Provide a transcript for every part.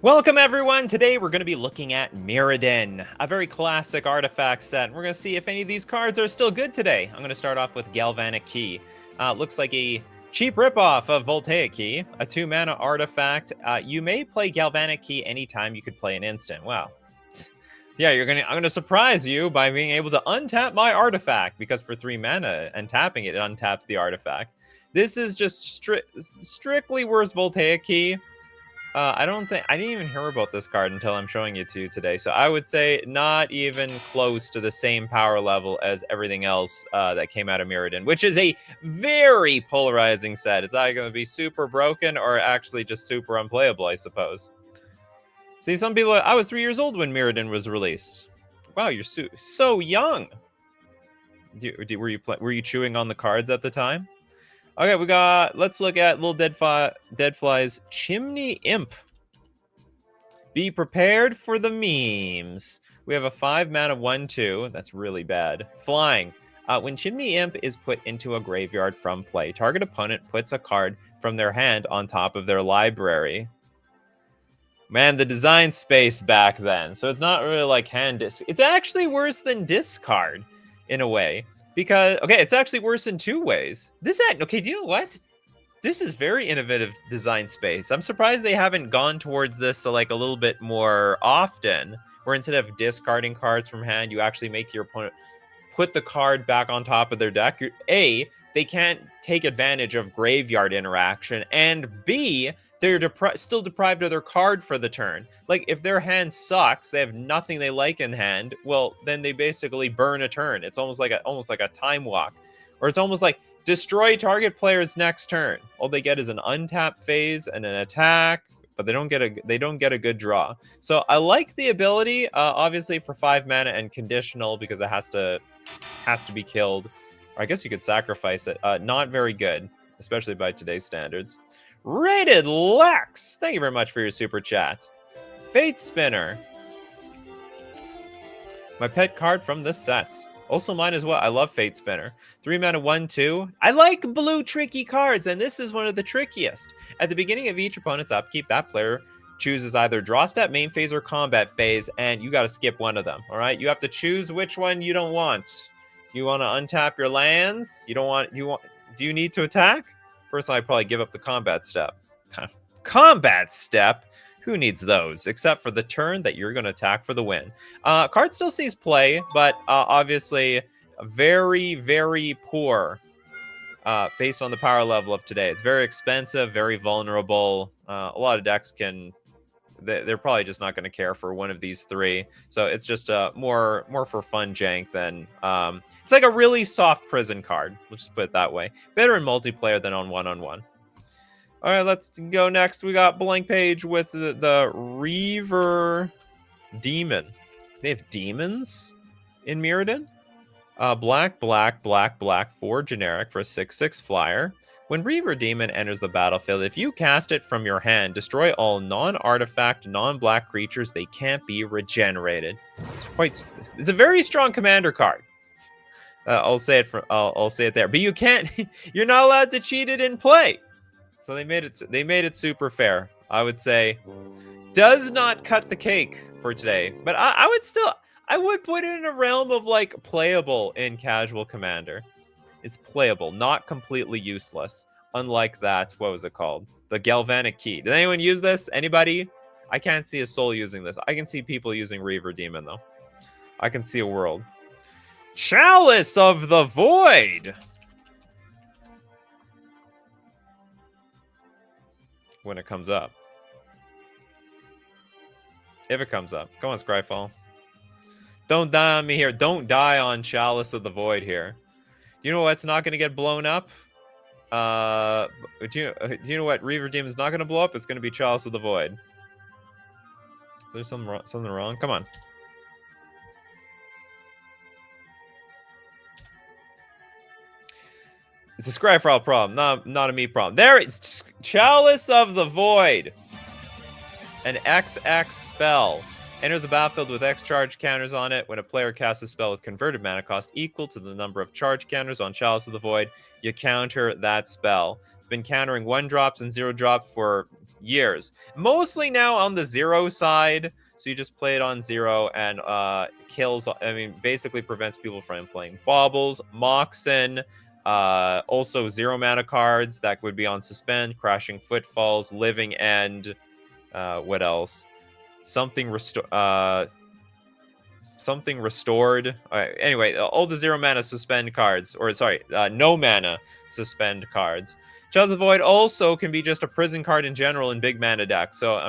Welcome everyone! Today we're going to be looking at Mirrodin, a very classic artifact set. We're going to see if any of these cards are still good today. I'm going to start off with Galvanic Key. Looks like a cheap ripoff of Voltaic Key, a 2-mana artifact. You may play Galvanic Key anytime you could play an instant. Wow. Yeah, I'm gonna surprise you by being able to untap my artifact, because for 3 mana and tapping it, it untaps the artifact. This is just strictly worse Voltaic Key. I didn't even hear about this card until I'm showing it to you today. So I would say not even close to the same power level as everything else that came out of Mirrodin, which is a very polarizing set. It's either going to be super broken or actually just super unplayable, I suppose. See, some people, I was 3 years old when Mirrodin was released. Wow, you're so young. Were you chewing on the cards at the time? Okay, let's look at Little Deadfly's Chimney Imp. Be prepared for the memes. We have a 5-mana 1/2. That's really bad. Flying. When Chimney Imp is put into a graveyard from play, target opponent puts a card from their hand on top of their library. Man, the design space back then. So it's not really like hand disc. It's actually worse than discard in a way. Because, okay, it's actually worse in 2 ways. Okay, do you know what? This is very innovative design space. I'm surprised they haven't gone towards this like a little bit more often, where instead of discarding cards from hand, you actually make your opponent put the card back on top of their deck. A, they can't take advantage of graveyard interaction, and B, they're still deprived of their card for the turn. Like, if their hand sucks, they have nothing they like in hand, well, then they basically burn a turn. It's almost like a time walk. Or it's almost like destroy target player's next turn. All they get is an untap phase and an attack, but they don't get a good draw. So I like the ability, obviously for 5 mana and conditional, because it has to be killed. Or I guess you could sacrifice it. Not very good, especially by today's standards. Rated Lex, thank you very much for your super chat. Fate Spinner, my pet card from this set. Also mine as well. I love Fate Spinner. 3-mana 1/2. I like blue tricky cards, and this is one of the trickiest. At the beginning of each opponent's upkeep, that player chooses either draw step, main phase, or combat phase, and you got to skip one of them. All right, you have to choose which one you don't want. You want to untap your lands? Do you need to attack? Personally, I'd probably give up the combat step. Combat step? Who needs those? Except for the turn that you're going to attack for the win. Card still sees play, but obviously very, very poor based on the power level of today. It's very expensive, very vulnerable. A lot of decks they're probably just not going to care for one of these 3. So it's just more for fun jank than... it's like a really soft prison card. We'll just put it that way. Better in multiplayer than on one-on-one. All right, let's go next. We got Blank Page with the Reaver Demon. They have demons in Mirrodin? Black, 4 generic for a 6/6 flyer. When Reaver Demon enters the battlefield, if you cast it from your hand, destroy all non-artifact, non-black creatures. They can't be regenerated. It's a very strong commander card. I'll say it there. But you can't. You're not allowed to cheat it in play. So they made it super fair. I would say does not cut the cake for today. But I would put it in a realm of like playable in casual commander. It's playable, not completely useless. Unlike that, what was it called? The Galvanic Key. Did anyone use this? Anybody? I can't see a soul using this. I can see people using Reaver Demon, though. I can see a world. Chalice of the Void! When it comes up. If it comes up. Come on, Scryfall. Don't die on me here. Don't die on Chalice of the Void here. You know what's not going to get blown up? Do you know what Reaver Demon's not going to blow up? It's going to be Chalice of the Void. Is there something wrong? Come on. It's a Scryfall problem, not a me problem. There it's Chalice of the Void. An XX spell. Enter the battlefield with X charge counters on it. When a player casts a spell with converted mana cost equal to the number of charge counters on Chalice of the Void, you counter that spell. It's been countering 1-drops and 0-drops for years. Mostly now on the 0 side. So you just play it on 0 and kills, basically prevents people from playing Baubles, Moxen, also 0 mana cards that would be on Suspend, Crashing Footfalls, Living End, what else? Something restored. Anyway, all the 0 mana suspend cards, or sorry, no mana suspend cards. Chalice of the Void also can be just a prison card in general in big mana decks. So,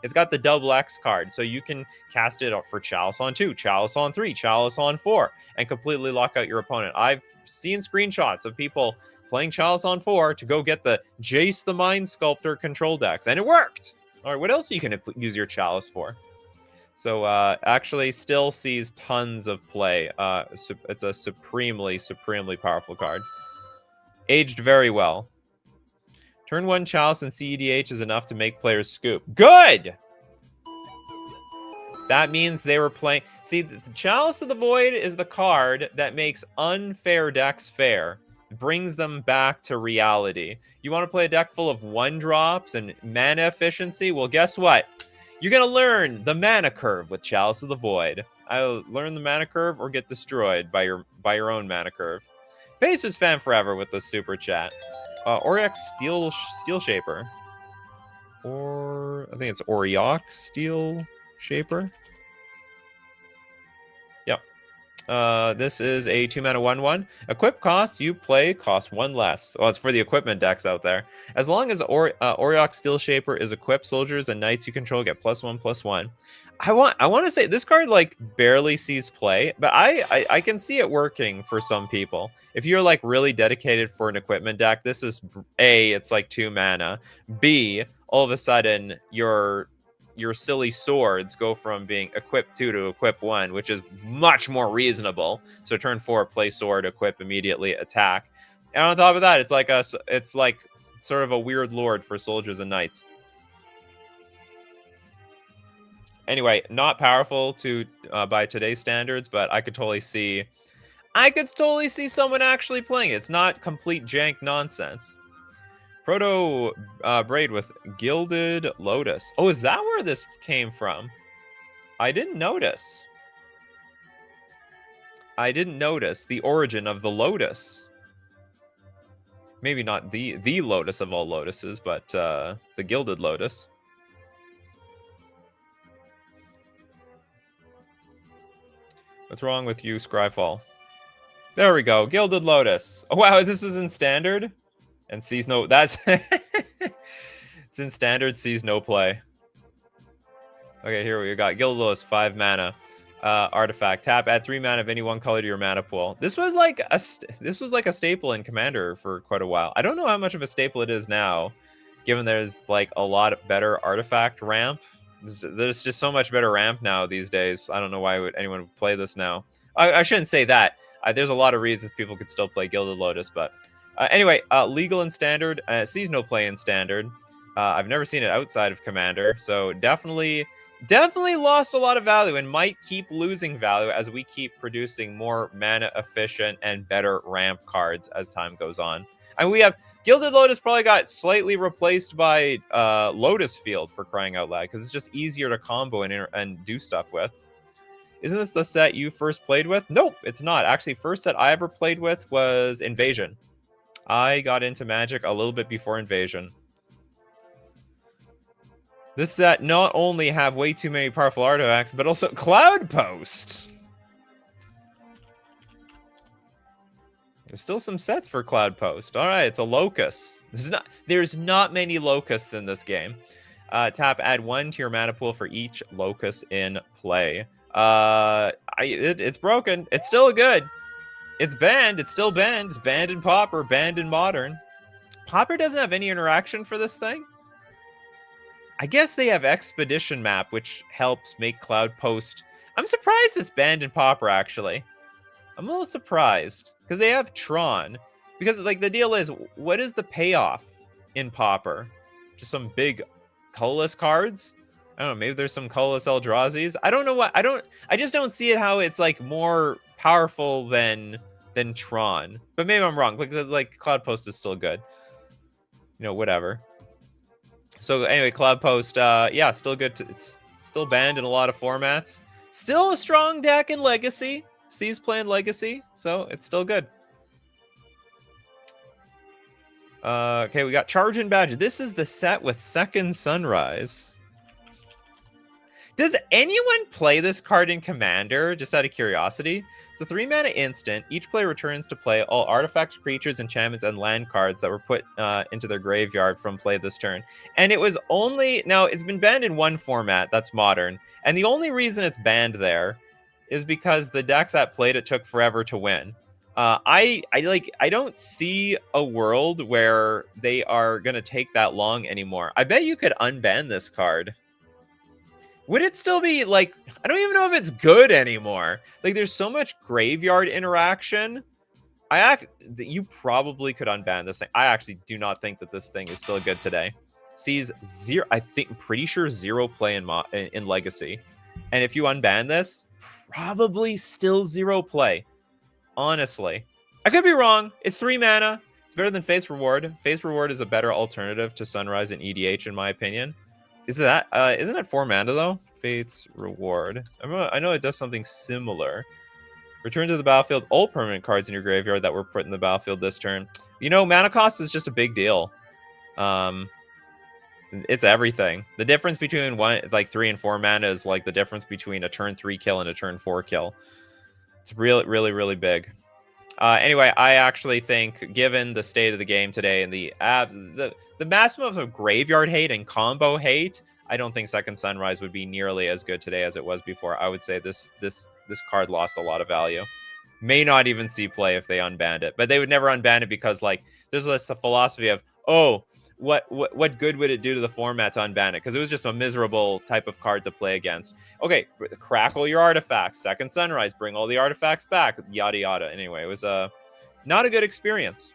it's got the double X card. So you can cast it for Chalice on 2, Chalice on 3, Chalice on 4, and completely lock out your opponent. I've seen screenshots of people playing Chalice on 4 to go get the Jace the Mind Sculptor control decks, and it worked! All right, what else you can use your Chalice for? So, actually still sees tons of play. It's a supremely powerful card. Aged very well. Turn 1 Chalice and CEDH is enough to make players scoop. Good! That means they were playing... See, the Chalice of the Void is the card that makes unfair decks fair. Brings them back to reality. You want to play a deck full of 1-drops and mana efficiency? Well, guess what? You're going to learn the mana curve with Chalice of the Void. I'll learn the mana curve or get destroyed by your own mana curve. Pacers fan forever with the super chat. Auriok Steel Shaper. Or I think it's Auriok Steel Shaper. Yep. This is a 2 mana 1/1. Equip cost you play cost 1 less. Well, it's for the equipment decks out there. As long as Auriok Steel Shaper is equipped, soldiers and knights you control get +1/+1. I want to say this card like barely sees play, but I can see it working for some people. If you're like really dedicated for an equipment deck, this is A, it's like 2 mana. B, all of a sudden your silly swords go from being equip 2 to equip 1, which is much more reasonable. So turn 4, play sword, equip immediately, attack. And on top of that, it's like sort of a weird lord for soldiers and knights. Anyway, not powerful by today's standards, but I could totally see someone actually playing it. It's not complete jank nonsense. Proto Braid with Gilded Lotus. Oh, is that where this came from? I didn't notice. The origin of the lotus. Maybe not the lotus of all lotuses, but the Gilded Lotus. What's wrong with you, Scryfall? There we go. Gilded Lotus. Oh, wow. This is in standard? And sees no... That's... It's in standard, sees no play. Okay, here we got Gilded Lotus, 5 mana. Artifact. Tap, add 3 mana of any one color to your mana pool. This was like a staple in Commander for quite a while. I don't know how much of a staple it is now, given there's like a lot better artifact ramp. There's just so much better ramp now these days. I don't know why anyone would play this now. I shouldn't say that. There's a lot of reasons people could still play Gilded Lotus, but anyway, legal in standard, sees no play in standard. I've never seen it outside of Commander, so definitely lost a lot of value and might keep losing value as we keep producing more mana efficient and better ramp cards as time goes on. And we have Gilded Lotus probably got slightly replaced by Lotus Field, for crying out loud, because it's just easier to combo and do stuff with. Isn't this the set you first played with? Nope, it's not. Actually, first set I ever played with was Invasion. I got into Magic a little bit before Invasion. This set not only have way too many powerful artifacts, but also Cloud Post. There's still some sets for Cloud Post. All right, it's a Locust. There's not many Locusts in this game. Tap, add 1 to your mana pool for each Locust in play. It's broken. It's still good. It's banned. It's still banned. It's banned in Pauper, banned in Modern. Pauper doesn't have any interaction for this thing. I guess they have Expedition Map, which helps make Cloud Post. I'm surprised it's banned in Pauper, actually. I'm a little surprised because they have Tron. Because like the deal is, what is the payoff in Pauper? Just some big colorless cards? I don't know, maybe there's some colorless Eldrazi's. I don't know what I just don't see it how it's like more powerful than Tron. But maybe I'm wrong. Like Cloud Post is still good. You know, whatever. So anyway, Cloud Post, yeah, still good. It's still banned in a lot of formats. Still a strong deck in Legacy. Steve's playing Legacy, so it's still good. Okay, we got Charge and Badge. This is the set with Second Sunrise. Does anyone play this card in Commander, just out of curiosity? It's a 3-mana instant. Each player returns to play all artifacts, creatures, enchantments, and land cards that were put into their graveyard from play this turn. And it was only... Now, it's been banned in one format, that's Modern. And the only reason it's banned there is because the decks that played it took forever to win. I don't see a world where they are going to take that long anymore. I bet you could unban this card. Would it still be, like, I don't even know if it's good anymore. Like, there's so much graveyard interaction. You probably could unban this thing. I actually do not think that this thing is still good today. Sees zero, pretty sure zero play in Legacy. And if you unban this, probably still zero play. Honestly. I could be wrong. It's 3 mana. It's better than Faith's Reward. Faith's Reward is a better alternative to Sunrise and EDH, in my opinion. Isn't it 4 mana though? Faith's Reward. I know it does something similar. Return to the battlefield all permanent cards in your graveyard that were put in the battlefield this turn. You know, mana cost is just a big deal. It's everything. The difference between 3 and 4 mana is like the difference between a turn 3 kill and a turn 4 kill. It's really, really, really big. Anyway, I actually think, given the state of the game today and the maximum of graveyard hate and combo hate, I don't think Second Sunrise would be nearly as good today as it was before. I would say this card lost a lot of value. May not even see play if they unbanned it, but they would never unban it because, like, there's this philosophy of, oh, what good would it do to the format to unban it? Because it was just a miserable type of card to play against. Okay, crackle your artifacts. Second Sunrise, bring all the artifacts back. Yada yada. Anyway, it was not a good experience.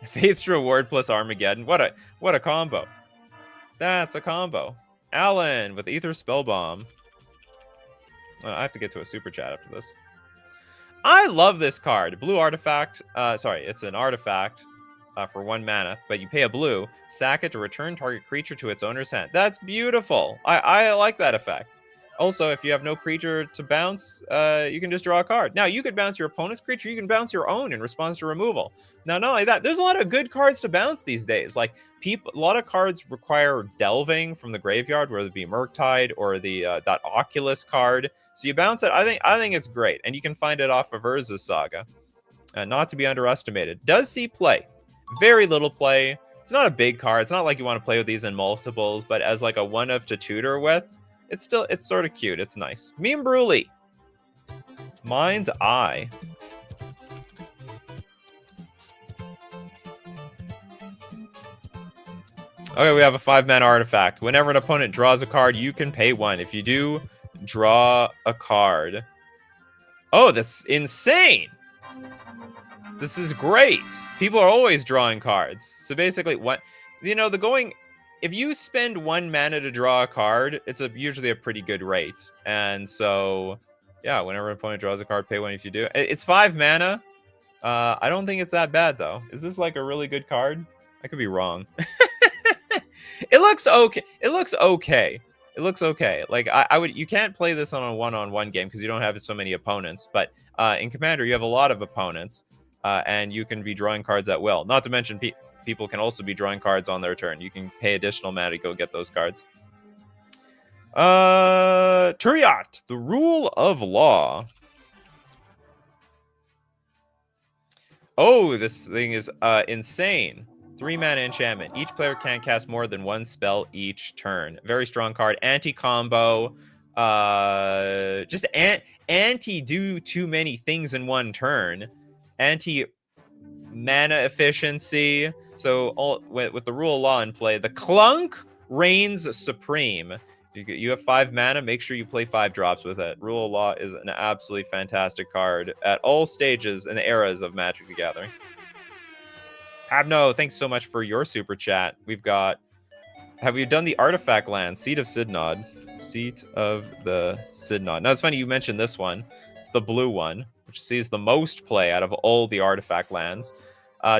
Faith's Reward plus Armageddon. What a combo. That's a combo. Alan with Aether Spellbomb. I have to get to a super chat after this. I love this card. Blue artifact. Sorry, it's an artifact. For 1 mana, but you pay a blue, sack it to return target creature to its owner's hand. That's beautiful. I like that effect. Also, if you have no creature to bounce, you can just draw a card. Now, you could bounce your opponent's creature, you can bounce your own in response to removal. Now, not only that, there's a lot of good cards to bounce these days. Like, a lot of cards require delving from the graveyard, whether it be Murktide or the that Oculus card. So you bounce it. I think it's great, and you can find it off of Urza's Saga. Not to be underestimated. Does see play. Very little play. It's not a big card. It's not like you want to play with these in multiples, but as like a one-of to tutor with, it's sort of cute. It's nice. Meme Bruli. Mind's Eye. Okay, we have a 5-mana artifact. Whenever an opponent draws a card, you can pay 1. If you do draw a card... Oh, that's insane! This is great. People are always drawing cards. So basically, if you spend 1 mana to draw a card, it's usually a pretty good rate. And so, yeah, whenever an opponent draws a card, pay 1 if you do. It's 5 mana. I don't think it's that bad, though. Is this like a really good card? I could be wrong. It looks okay. It looks okay. Like, you can't play this on a one-on-one game because you don't have so many opponents. But in Commander, you have a lot of opponents. And you can be drawing cards at will. Not to mention, people can also be drawing cards on their turn. You can pay additional mana to go get those cards. Turiat, the Rule of Law. Oh, this thing is insane. 3-mana enchantment. Each player can cast more than 1 spell each turn. Very strong card. Anti-combo. Just anti-do too many things in one turn. Anti-mana efficiency. So with the Rule of Law in play, the Clunk reigns supreme. You have 5 mana. Make sure you play 5 drops with it. Rule of Law is an absolutely fantastic card at all stages and eras of Magic the Gathering. Abno, thanks so much for your super chat. We've got... Have you done the artifact land? Seat of Sidnod. Seat of the Sidnod. Now, it's funny you mentioned this one. It's the blue one, which sees the most play out of all the artifact lands.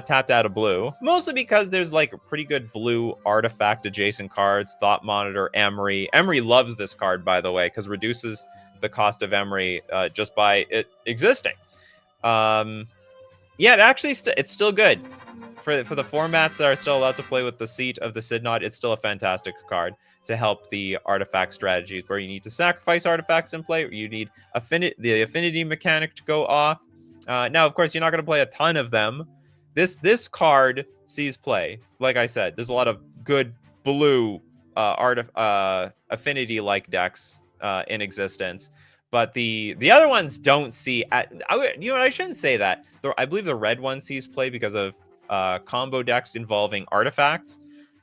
tapped out of blue, mostly because there's like pretty good blue artifact adjacent cards. Thought Monitor, Emery. Emery loves this card, by the way, because reduces the cost of Emery just by it existing. Yeah, it actually it's still good for the formats that are still allowed to play with the Seat of the Sidnod. It's still a fantastic card to help the artifact strategies where you need to sacrifice artifacts in play, or you need the affinity mechanic to go off. Now, of course, you're not going to play a ton of them. This card sees play. Like I said, there's a lot of good blue affinity-like decks in existence. But the other ones don't see. I shouldn't say that. I believe the red one sees play because of combo decks involving artifacts.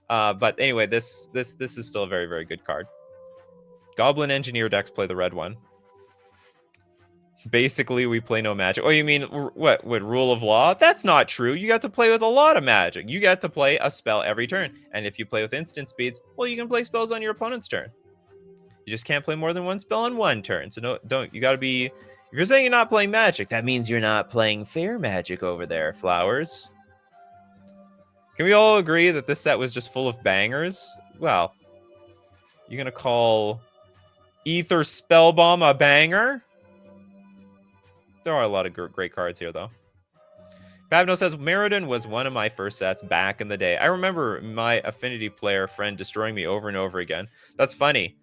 But anyway, this is still a very, very good card. Goblin Engineer decks play the red one. Basically, we play no magic. Oh, you mean what? Rule of law? That's not true. You got to play with a lot of magic. You got to play a spell every turn. And if you play with instant speeds, well, you can play spells on your opponent's turn. You just can't play more than one spell on one turn. So don't. You got to be. If you're saying you're not playing magic, that means you're not playing fair magic over there, Flowers. Can we all agree that this set was just full of bangers? Well, you're gonna call Ether Spellbomb a banger? There are a lot of great cards here, though. Pavno says, Mirrodin was one of my first sets back in the day. I remember my Affinity player friend destroying me over and over again. That's funny.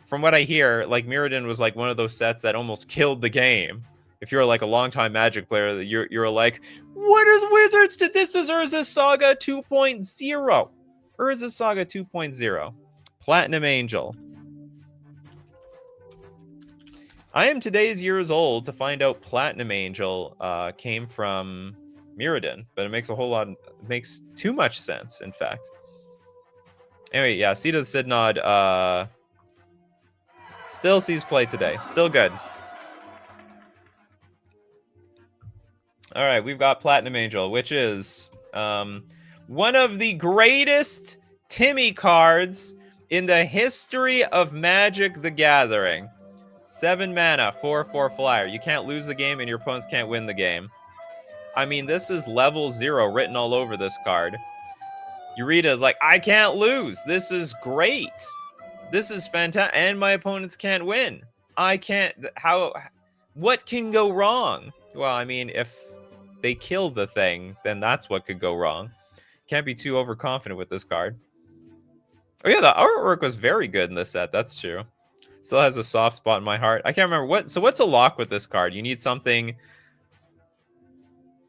From what I hear, like, Mirrodin was like one of those sets that almost killed the game. If you're like a longtime Magic player, you're like, what is Wizards? This is Urza Saga 2.0. Urza Saga 2.0. Platinum Angel. I am today's years old to find out Platinum Angel came from Mirrodin, but it makes too much sense, in fact. Anyway, yeah, Seat of the Sidnod still sees play today. Still good. All right, we've got Platinum Angel, which is one of the greatest Timmy cards in the history of Magic the Gathering. 7 mana, 4/4 flyer. You can't lose the game and your opponents can't win the game. I mean, this is level 0 written all over this card. You read it, it's like, I can't lose. This is great. This is fantastic. And my opponents can't win. I can't. What can go wrong? Well, I mean, if they kill the thing, then that's what could go wrong. Can't be too overconfident with this card. Oh yeah, the artwork was very good in this set. That's true. Still has a soft spot in my heart. I can't remember what. So what's a lock with this card? You need something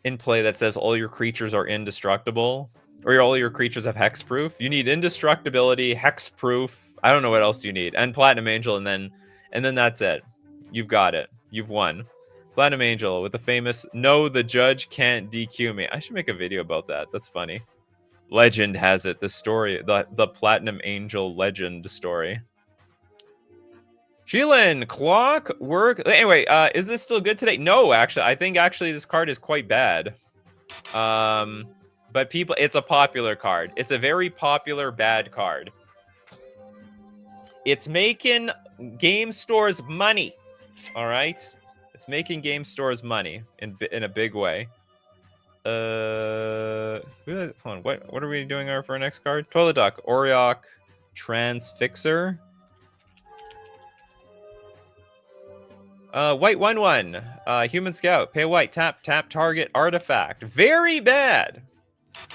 in play that says all your creatures are indestructible, or all your creatures have hexproof. You need indestructibility, hexproof. I don't know what else you need, and Platinum Angel, and then that's it. You've got it. You've won. Platinum Angel with the famous "No, the judge can't DQ me." I should make a video about that. That's funny. Legend has it. The story, the Platinum Angel legend story. Sheelan, Clockwork. Anyway, is this still good today? No, actually. I think actually this card is quite bad. But it's a popular card. It's a very popular bad card. It's making game stores money. All right? It's making game stores money in a big way. Hold on. What are we doing for our next card? Toilet Duck, Oriok, Transfixer. White 1/1. Human Scout. Pay white. Tap target artifact. Very bad.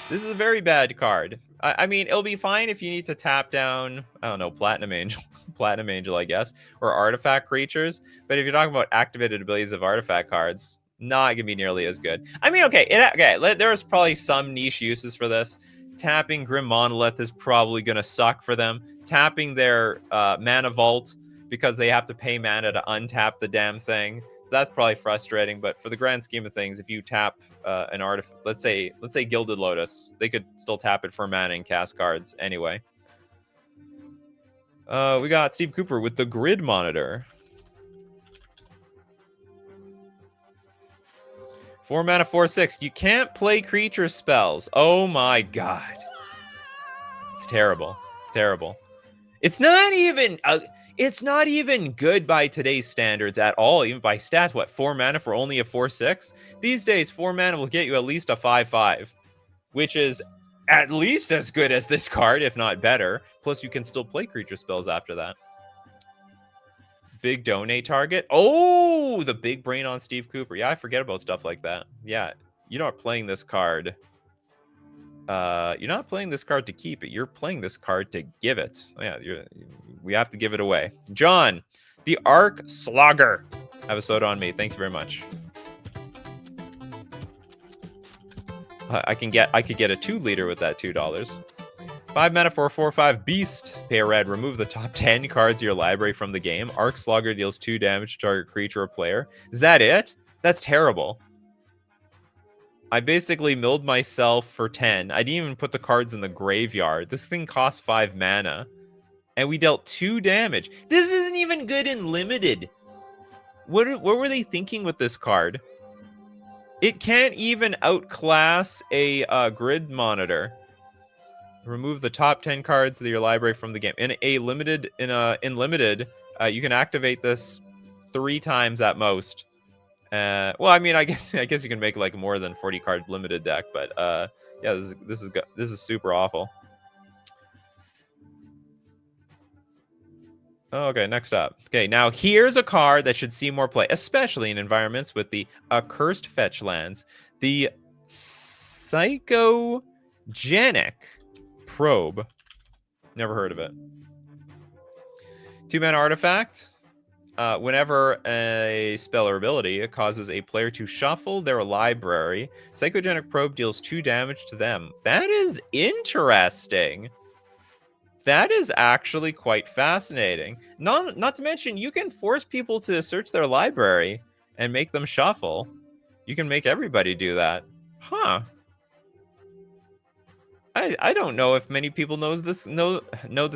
This is a very bad card. I mean, it'll be fine if you need to tap down, I don't know, Platinum Angel. Platinum Angel, I guess. Or artifact creatures. But if you're talking about activated abilities of artifact cards, not gonna be nearly as good. I mean, okay, there's probably some niche uses for this. Tapping Grim Monolith is probably gonna suck for them. Tapping their Mana Vault because they have to pay mana to untap the damn thing. So that's probably frustrating, but for the grand scheme of things, if you tap an artifact, let's say Gilded Lotus, they could still tap it for mana and cast cards anyway. We got Steve Cooper with the Grid Monitor. 4 mana, 4/6. You can't play creature spells. Oh my god. It's terrible. It's terrible. It's not even good by today's standards at all, even by stats. What, 4 mana for only a 4/6? These days, 4 mana will get you at least a 5/5, which is at least as good as this card, if not better. Plus, you can still play creature spells after that. Big donate target. Oh, the big brain on Steve Cooper. Yeah, I forget about stuff like that. Yeah, you're not playing this card. You're not playing this card to keep it. You're playing this card to give it. Oh, yeah, we have to give it away. John, the Arc Slogger. Have a soda on me. Thank you very much. I could get a 2-liter with that $2. 5 mana for a 4/5 beast. Pay a red. Remove the top 10 cards of your library from the game. Arc Slogger deals 2 damage to target creature or player. Is that it? That's terrible. I basically milled myself for 10. I didn't even put the cards in the graveyard. This thing costs 5 mana. And we dealt 2 damage. This isn't even good in limited. What were they thinking with this card? It can't even outclass a grid monitor. Remove the top 10 cards of your library from the game. In limited, you can activate this 3 times at most. Well, I mean, I guess you can make like more than 40 card limited deck, but yeah, this is super awful. Okay, next up. Okay, now here's a card that should see more play, especially in environments with the accursed fetch lands. The Psychogenic Probe. Never heard of it. 2-mana artifact. Whenever a spell or ability causes a player to shuffle their library, Psychogenic Probe deals 2 damage to them. That is interesting. That is actually quite fascinating. Not to mention, you can force people to search their library and make them shuffle. You can make everybody do that. Huh. I don't know if many people know this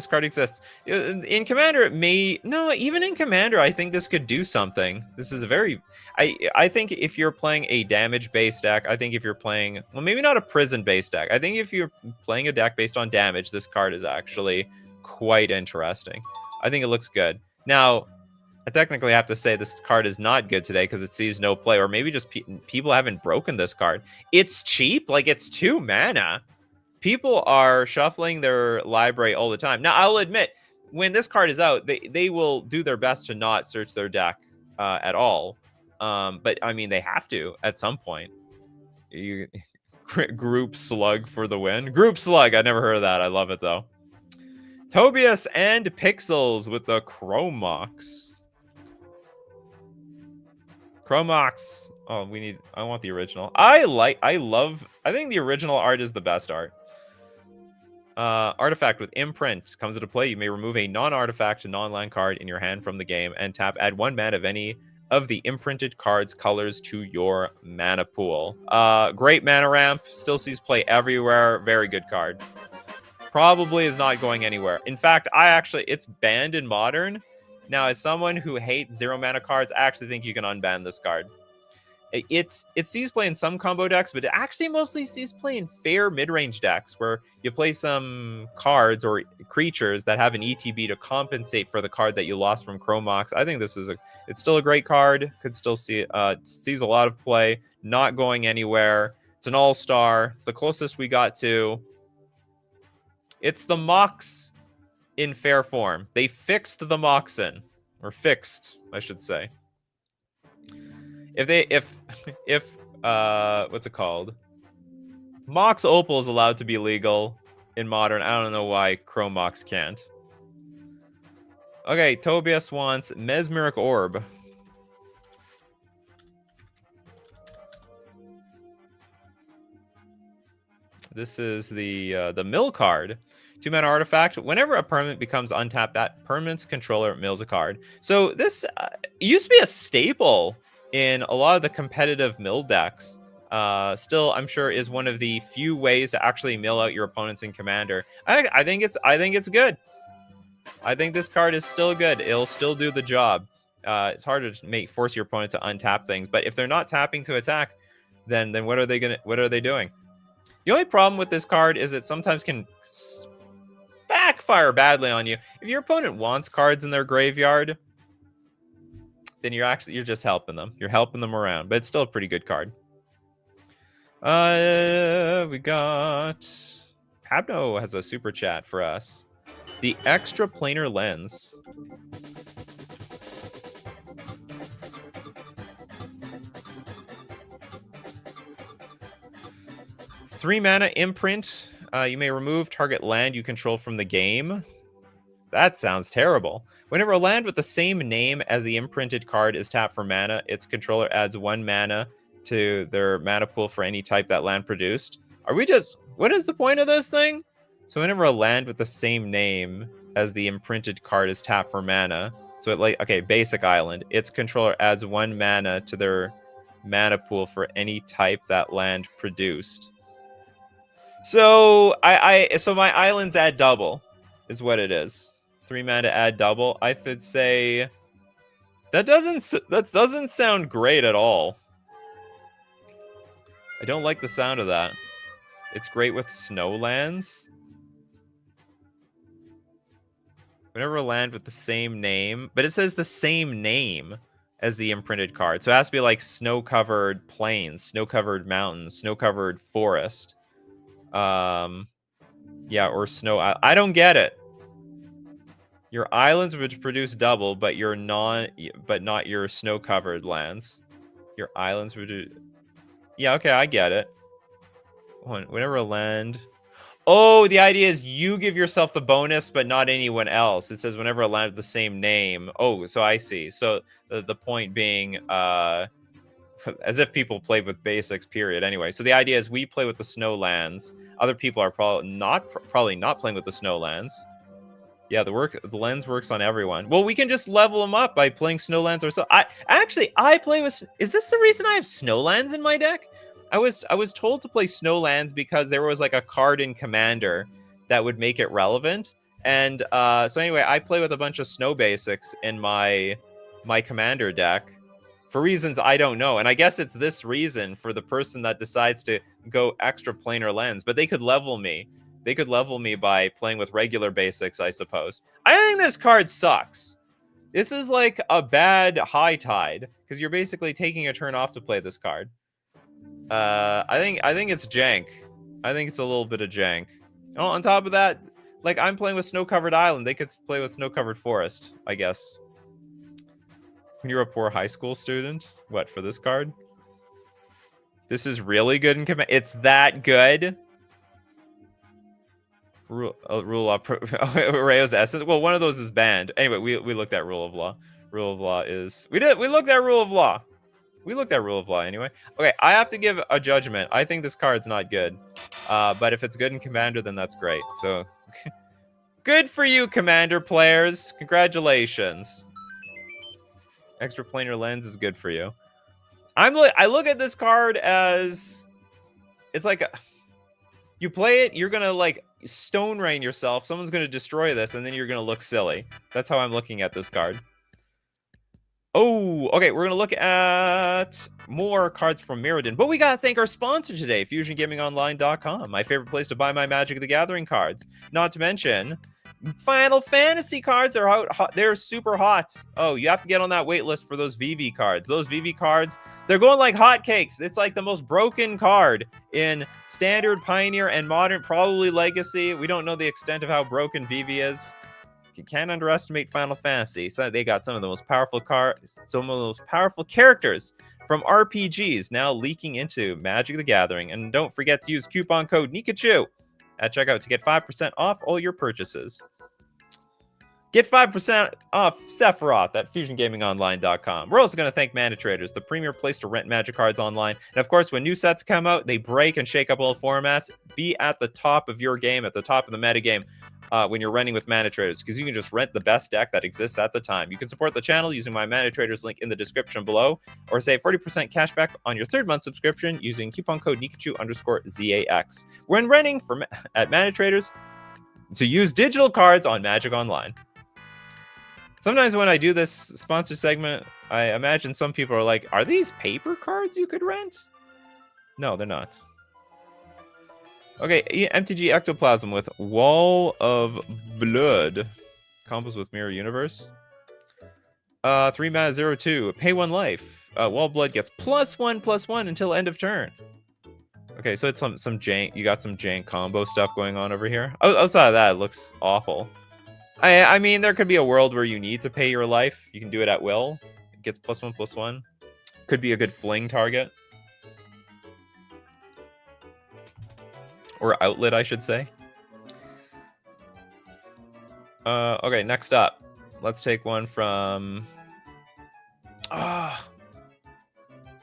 card exists. In Commander, it may... No, even in Commander, I think this could do something. This is a very... I think if you're playing a damage-based deck, I think if you're playing... Well, maybe not a prison-based deck. I think if you're playing a deck based on damage, this card is actually quite interesting. I think it looks good. Now, I technically have to say this card is not good today because it sees no play, or maybe just people haven't broken this card. It's cheap. Like, it's 2 mana. People are shuffling their library all the time. Now, I'll admit, when this card is out, they will do their best to not search their deck at all. But, I mean, they have to at some point. Group Slug for the win. Group Slug. I never heard of that. I love it, though. Tobias and Pixels with the Chromox. Chromox. Oh, I want the original. I think the original art is the best art. Artifact with imprint comes into play. You may remove a non-artifact, non-land card in your hand from the game and tap, add 1 mana of any of the imprinted cards' colors to your mana pool. Great mana ramp. Still sees play everywhere. Very good card. Probably is not going anywhere. In fact, it's banned in Modern. Now, as someone who hates 0 mana cards, I actually think you can unban this card. It sees play in some combo decks, but it actually mostly sees play in fair mid-range decks where you play some cards or creatures that have an ETB to compensate for the card that you lost from Chromox. I think it's still a great card. Could still see sees a lot of play, not going anywhere. It's an all-star. It's the closest we got to. It's the Mox in fair form. They fixed the Moxen, or fixed, I should say. If what's it called? Mox Opal is allowed to be legal in Modern. I don't know why Chromox can't. Okay, Tobias wants Mesmeric Orb. This is the mill card. 2-mana artifact. Whenever a permanent becomes untapped, that permanent's controller mills a card. So this used to be a staple in a lot of the competitive mill decks. Still, I'm sure is one of the few ways to actually mill out your opponents in Commander. I think it's good. I think this card is still good. It'll still do the job. It's hard to force your opponent to untap things, but if they're not tapping to attack, then what are they doing? The only problem with this card is it sometimes can backfire badly on you. If your opponent wants cards in their graveyard, then you're just helping them. You're helping them around, but it's still a pretty good card. We got Pabno has a super chat for us. The extra planar lens. Three mana imprint. You may remove target land you control from the game. That sounds terrible. Whenever a land with the same name as the imprinted card is tapped for mana, its controller adds 1 mana to their mana pool for any type that land produced. What is the point of this thing? So whenever a land with the same name as the imprinted card is tapped for mana, so basic island, its controller adds 1 mana to their mana pool for any type that land produced. So so my islands add double, is what it is. 3 mana to add double. I could say that doesn't sound great at all. I don't like the sound of that. It's great with snowlands. Whenever a land with the same name, but it says the same name as the imprinted card, so it has to be like snow-covered plains, snow-covered mountains, snow-covered forest. Yeah, or snow. I don't get it. Your islands would produce double, but not your snow-covered lands. Your islands would do. Yeah, okay, I get it. Whenever a land. Oh, the idea is you give yourself the bonus, but not anyone else. It says whenever a land with the same name. Oh, so I see. So the point being, as if people played with basics, period. Anyway, so the idea is we play with the snowlands. Other people are probably not playing with the snowlands. Yeah, the lens works on everyone. Well, we can just level them up by playing snowlands ourselves. I play with. Is this the reason I have snowlands in my deck? I was told to play snowlands because there was like a card in Commander that would make it relevant. And so anyway, I play with a bunch of snow basics in my Commander deck for reasons I don't know. And I guess it's this reason for the person that decides to go extra planar lens. But they could level me. They could level me by playing with regular basics, I suppose. I think this card sucks. This is like a bad high tide because you're basically taking a turn off to play this card. I think it's jank. I think it's a little bit of jank. Oh, on top of that, like I'm playing with snow-covered island. They could play with snow-covered forest, I guess. When you're a poor high school student, what, for this card? This is really good in command. It's that good. Rule of Rayo's essence. Well, one of those is banned. Anyway, we looked at rule of law. Rule of law is we looked at rule of law. We looked at rule of law anyway. Okay, I have to give a judgment. I think this card's not good. But if it's good in Commander, then that's great. So good for you, Commander players. Congratulations. Extra planar lens is good for you. I look at this card as it's like you play it, you're gonna like stone rain yourself. Someone's gonna destroy this, and then you're gonna look silly. That's how I'm looking at this card. Oh, okay, we're going to look at more cards from Mirrodin. But we got to thank our sponsor today, FusionGamingOnline.com, my favorite place to buy my Magic the Gathering cards. Not to mention, Final Fantasy cards, they're super hot. Oh, you have to get on that wait list for those VV cards. Those VV cards, they're going like hotcakes. It's like the most broken card in Standard, Pioneer, and Modern, probably Legacy. We don't know the extent of how broken VV is. You can't underestimate Final Fantasy. So they got some of the most powerful characters from RPGs now leaking into Magic the Gathering. And don't forget to use coupon code Nikachu at checkout to get 5% off all your purchases. Get 5% off Sephiroth at FusionGamingOnline.com. We're also going to thank Mana Traders, the premier place to rent Magic cards online. And of course, when new sets come out, they break and shake up old formats. Be at the top of your game, at the top of the metagame. When you're renting with Mana Traders, because you can just rent the best deck that exists at the time. You can support the channel using my Mana Traders link in the description below, or save 40% cash back on your 3rd month subscription using coupon code Nikachu_ZAX. When renting at Mana Traders, to use digital cards on Magic Online. Sometimes when I do this sponsor segment, I imagine some people are like, are these paper cards you could rent? No, they're not. Okay, MTG Ectoplasm with Wall of Blood. Combos with Mirror Universe. 3 mana 0/2. Pay 1 life. Wall of Blood gets +1/+1 until end of turn. Okay, so it's some jank. You got some jank combo stuff going on over here. Outside of that, it looks awful. I mean, there could be a world where you need to pay your life. You can do it at will. It gets +1/+1. Could be a good fling target. Or outlet, I should say. Okay, next up. Let's take one from...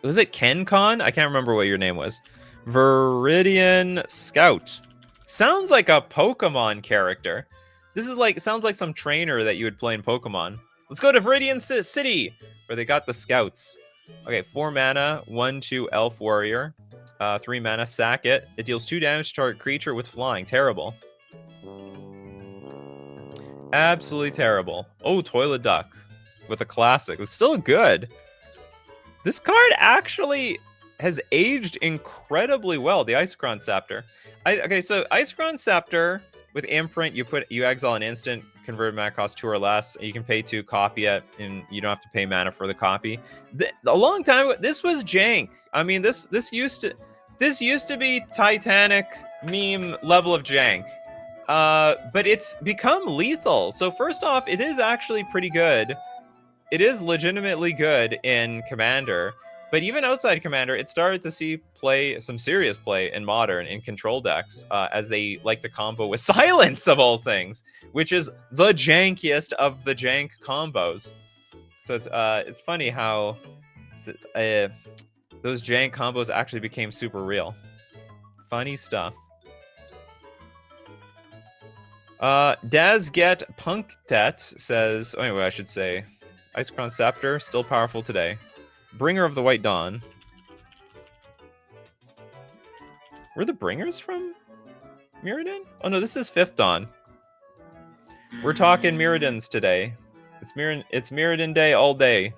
was it KenCon? I can't remember what your name was. Viridian Scout. Sounds like a Pokemon character. This is like, sounds like some trainer that you would play in Pokemon. Let's go to Viridian City, where they got the Scouts. Okay, 4 mana, 1/2 Elf Warrior. 3 mana, sack it. It deals 2 damage to target creature with flying. Terrible. Absolutely terrible. Oh, Toilet Duck with a classic. It's still good. This card actually has aged incredibly well. The Isochron Scepter. Okay, so Isochron Scepter with Imprint, you exile an instant, converted mana cost 2 or less. You can pay 2, copy it, and you don't have to pay mana for the copy. A long time ago, this was jank. I mean, this used to be Titanic meme level of jank. But it's become lethal. So first off, it is actually pretty good. It is legitimately good in Commander. But even outside Commander, it started to see some serious play in Modern in control decks, as they like to combo with Silence of all things, which is the jankiest of the jank combos. So it's funny how those jank combos actually became super real. Funny stuff. Does get Punktet says, oh, anyway, I should say, Isochron Scepter, still powerful today. Bringer of the White Dawn. Were the Bringers from Mirrodin? Oh no, this is 5th Dawn. We're talking Mirrodins today. It's Mirrodin day all day.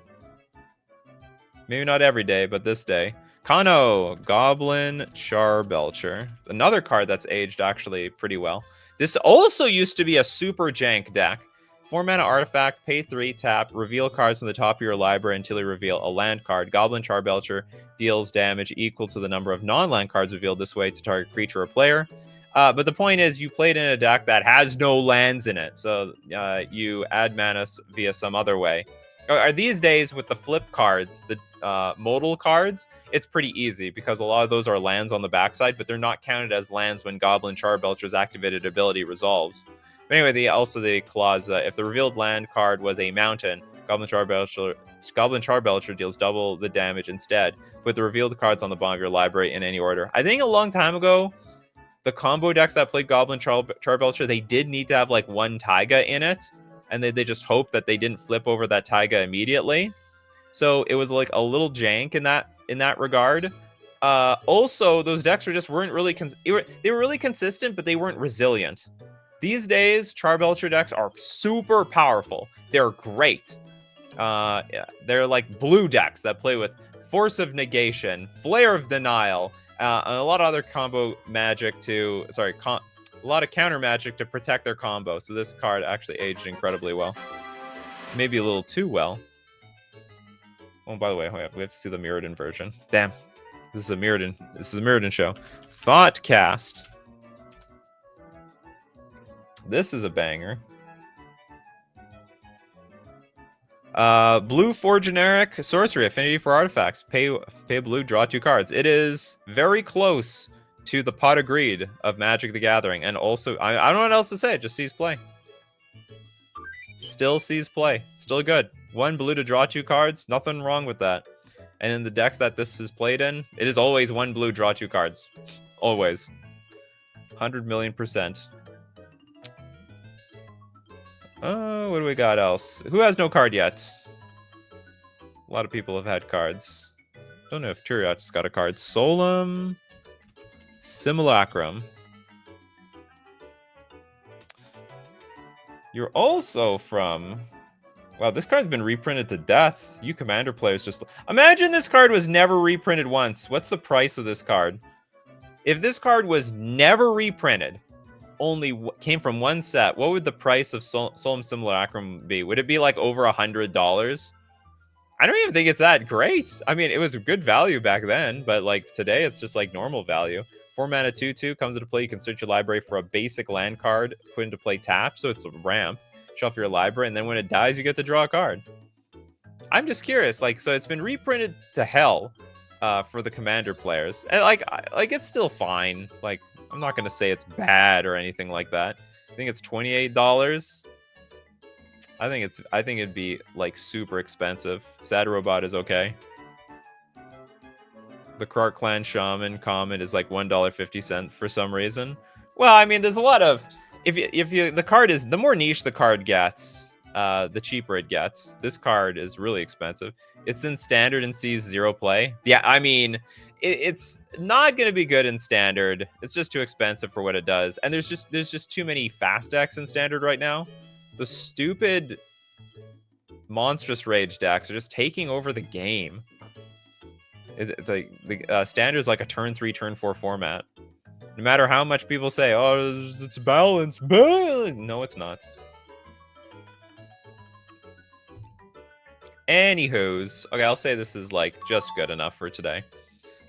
Maybe not every day, but this day. Kano, Goblin Charbelcher. Another card that's aged actually pretty well. This also used to be a super jank deck. 4 mana artifact, pay 3, tap, reveal cards from the top of your library until you reveal a land card. Goblin Charbelcher deals damage equal to the number of non-land cards revealed this way to target creature or player. But the point is, you played in a deck that has no lands in it, so you add mana via some other way. These days, with the flip cards, the modal cards, it's pretty easy because a lot of those are lands on the backside, but they're not counted as lands when Goblin Charbelcher's activated ability resolves. But anyway, the clause, if the revealed land card was a mountain, Goblin Charbelcher deals double the damage instead. Put the revealed cards on the bottom of your library in any order. I think a long time ago, the combo decks that played Goblin Charbelcher, they did need to have like 1 Taiga in it, and they just hoped that they didn't flip over that Taiga immediately. So it was like a little jank in that regard. Also, those decks weren't really they were really consistent, but they weren't resilient. These days, Charbelcher decks are super powerful. They're great. Yeah, they're like blue decks that play with Force of Negation, Flare of Denial, and a lot of other combo magic a lot of counter magic to protect their combo. So this card actually aged incredibly well. Maybe a little too well. Oh, by the way, we have to see the Mirrodin version. Damn. This is a Mirrodin show. Thoughtcast. This is a banger. Blue for generic sorcery, affinity for artifacts. Pay blue, draw 2 cards. It is very close to the Pot of Greed of Magic the Gathering. And also, I don't know what else to say. It just sees play. Still sees play. Still good. 1 blue to draw 2 cards. Nothing wrong with that. And in the decks that this is played in, it is always 1 blue, draw 2 cards. Always. 100,000,000%. What do we got else? Who has no card yet? A lot of people have had cards. Don't know if Turiat's got a card. Solemn Simulacrum. You're also from... Wow, this card's been reprinted to death. You Commander players just... Imagine this card was never reprinted once. What's the price of this card? If this card was never reprinted, only came from one set, what would the price of Solemn Simulacrum be? Would it be like over $100? I don't even think it's that great. I mean, it was good value back then, but like today, it's just like normal value. 4 mana 2/2 comes into play. You can search your library for a basic land card, put into play tap, so it's a ramp. Shuffle your library, and then when it dies, you get to draw a card. I'm just curious, like, so it's been reprinted to hell for the Commander players, and like it's still fine. Like, I'm not gonna say it's bad or anything like that. I think it's $28. I think it'd be like super expensive. Sad Robot is okay. The Krark Clan Shaman common is like $1.50 for some reason. Well, I mean, there's a lot of the card is, the more niche the card gets, the cheaper it gets. This card is really expensive. It's in standard and sees 0 play. Yeah, I mean, it's not going to be good in standard. It's just too expensive for what it does. And there's just too many fast decks in standard right now. The stupid monstrous rage decks are just taking over the game. The standard is like a turn 3, turn 4 format. No matter how much people say, oh, it's balanced. No, it's not. Anywho's, okay, I'll say this is like just good enough for today.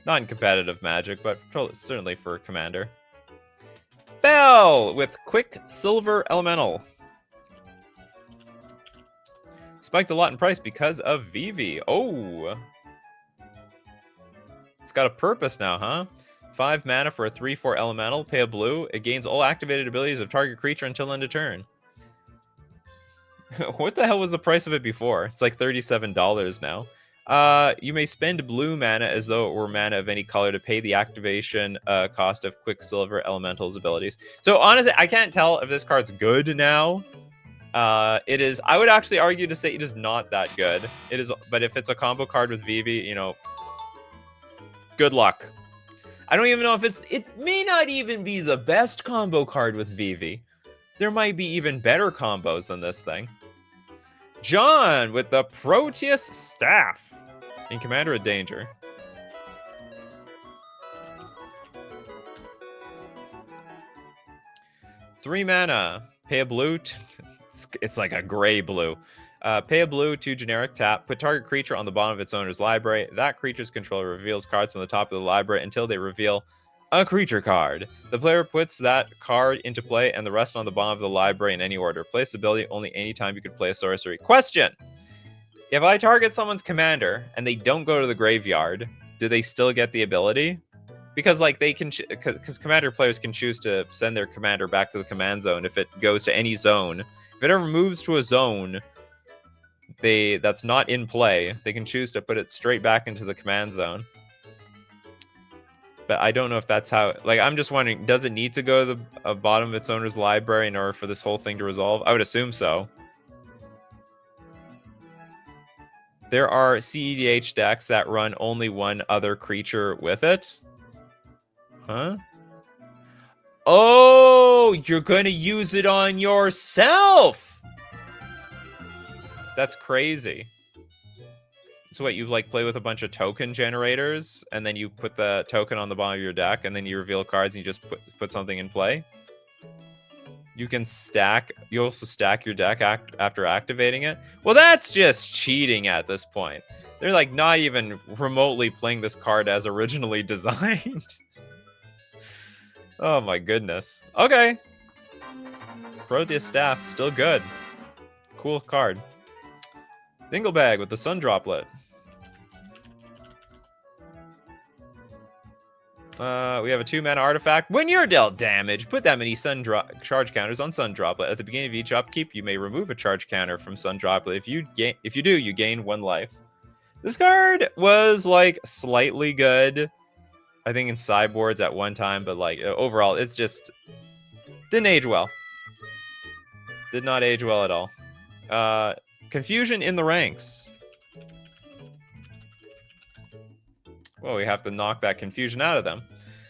Not in competitive Magic, but certainly for Commander. Bell with Quicksilver Elemental. Spiked a lot in price because of Vivi. Oh. It's got a purpose now, huh? 5 mana for a 3/4 elemental. Pay a blue. It gains all activated abilities of target creature until end of turn. What the hell was the price of it before? It's like $37 now. You may spend blue mana as though it were mana of any color to pay the activation cost of Quicksilver Elemental's abilities. So honestly, I can't tell if this card's good now. It is. I would actually argue to say it is not that good. It is, but if it's a combo card with Vivi, you know, good luck. I don't even know if it may not even be the best combo card with Vivi. There might be even better combos than this thing. John with the Proteus Staff in Commander of Danger. Three mana. Pay a blue. It's like a gray blue. Pay a blue to generic tap. Put target creature on the bottom of its owner's library. That creature's controller reveals cards from the top of the library until they reveal a creature card. The player puts that card into play and the rest on the bottom of the library in any order. Play this ability only anytime you could play a sorcery. Question: if I target someone's commander and they don't go to the graveyard, do they still get the ability? Because like they can, because commander players can choose to send their commander back to the command zone if it goes to any zone. If it ever moves to a zone that's not in play, they can choose to put it straight back into the command zone. But I don't know if that's how, like, I'm just wondering, does it need to go to the bottom of its owner's library in order for this whole thing to resolve? I would assume so. There are CEDH decks that run only one other creature with it. Huh? Oh, you're going to use it on yourself! That's crazy. So what, you like play with a bunch of token generators, and then you put the token on the bottom of your deck, and then you reveal cards, and you just put something in play? You can stack. You also stack your deck after activating it. Well, that's just cheating at this point. They're like not even remotely playing this card as originally designed. Oh my goodness. Okay. Proteus Staff, still good. Cool card. Dinglebag with the Sun Droplet. We have a 2-mana artifact. When you're dealt damage, put that many charge counters on Sun Droplet. At the beginning of each upkeep, you may remove a charge counter from Sun Droplet. If you do, you gain 1 life. This card was like slightly good, I think, in sideboards at one time, but like overall, it's just didn't age well. Did not age well at all. Confusion in the ranks. Well, we have to knock that confusion out of them.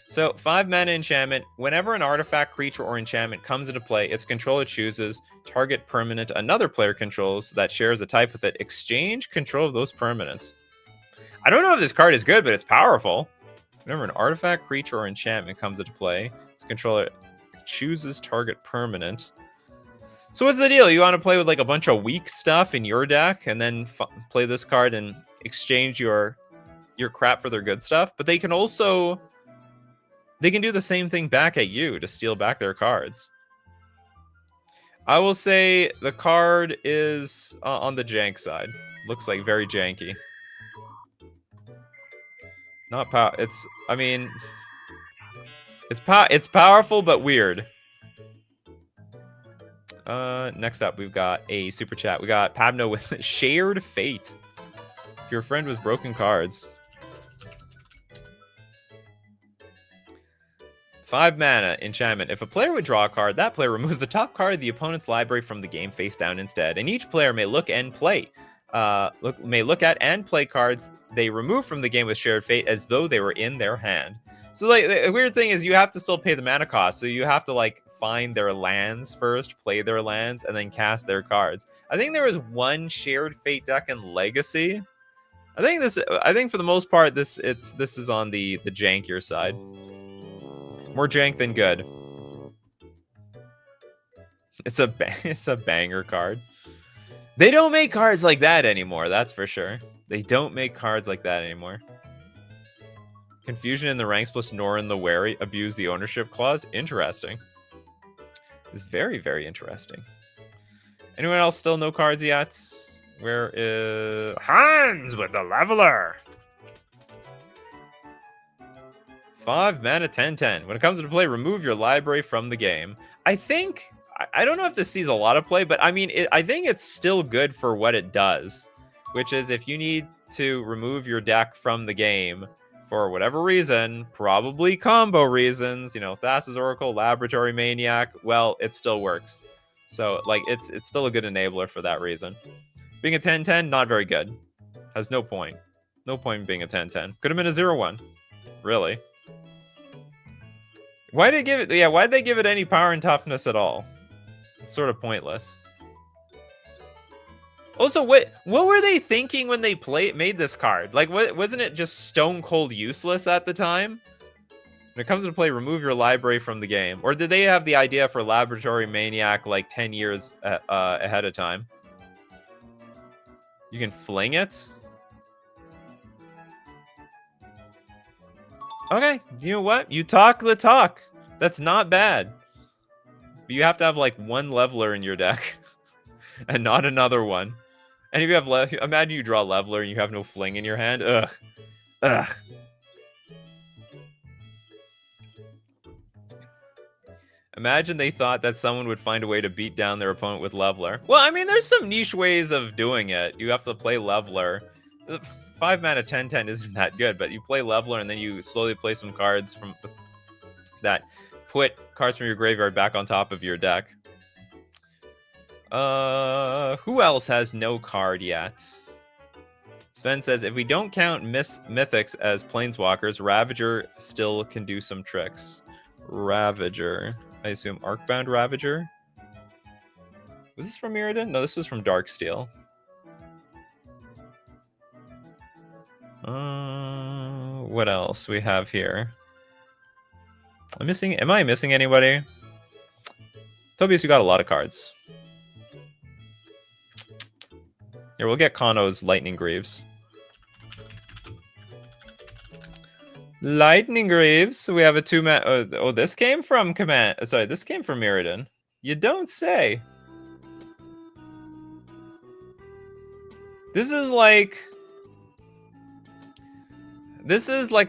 So 5 mana enchantment. Whenever an artifact, creature, or enchantment comes into play, its controller chooses target permanent another player controls that shares a type with it. Exchange control of those permanents. I don't know if this card is good, but it's powerful. Whenever an artifact, creature, or enchantment comes into play, its controller chooses target permanent. So what's the deal? You want to play with like a bunch of weak stuff in your deck, and then play this card and exchange your crap for their good stuff? But they can also do the same thing back at you to steal back their cards. I will say the card is on the jank side. Looks like very janky. Not power. I mean, it's powerful but weird. Next up, we've got a super chat. We got Pabno with Shared Fate. If you're a friend with broken cards. 5 mana, enchantment. If a player would draw a card, that player removes the top card of the opponent's library from the game face down instead. And each player may look at and play cards they remove from the game with Shared Fate as though they were in their hand. So like the weird thing is you have to still pay the mana cost. So you have to like find their lands first, play their lands, and then cast their cards. I think there was one Shared Fate deck in Legacy. I think for the most part this is on the jankier side. More jank than good. It's a banger card. They don't make cards like that anymore, that's for sure. They don't make cards like that anymore. Confusion in the ranks plus Nor in the Wary abuse the ownership clause. Interesting. It's very, very interesting. Anyone else still no cards yet? Where is Hans with the Leveler? 5 mana, 10/10. When it comes to play, remove your library from the game. I don't know if this sees a lot of play, but I mean, I think it's still good for what it does, which is if you need to remove your deck from the game for whatever reason, probably combo reasons, you know, Thassa's Oracle, Laboratory Maniac, well, it still works. So, like, it's still a good enabler for that reason. Being a 10/10, not very good. Has no point. No point in being a 10/10. Could have been a 0/1. Really. Why'd they give it any power and toughness at all? It's sort of pointless. Also, what were they thinking when they made this card? Like, wasn't it just stone cold useless at the time? When it comes to play, remove your library from the game. Or did they have the idea for Laboratory Maniac like 10 years ahead of time? You can fling it? Okay, you know what? You talk the talk. That's not bad. But you have to have like one leveler in your deck and not another one. And if you have imagine you draw a leveler and you have no fling in your hand. Ugh. Ugh. Imagine they thought that someone would find a way to beat down their opponent with leveler. Well, I mean, there's some niche ways of doing it. You have to play leveler. 5 mana 10/10 isn't that good, but you play leveler and then you slowly play some cards from that put cards from your graveyard back on top of your deck. Who else has no card yet? Sven says, if we don't count mythics as planeswalkers, Ravager still can do some tricks. Ravager. I assume Arcbound Ravager? Was this from Mirrodin? No, this was from Darksteel. What else we have here? Am I missing anybody? Tobias, you got a lot of cards. Here, we'll get Kano's Lightning Greaves. Lightning Greaves. So we have a 2-mana. Oh, this came from this came from Mirrodin. You don't say. This is like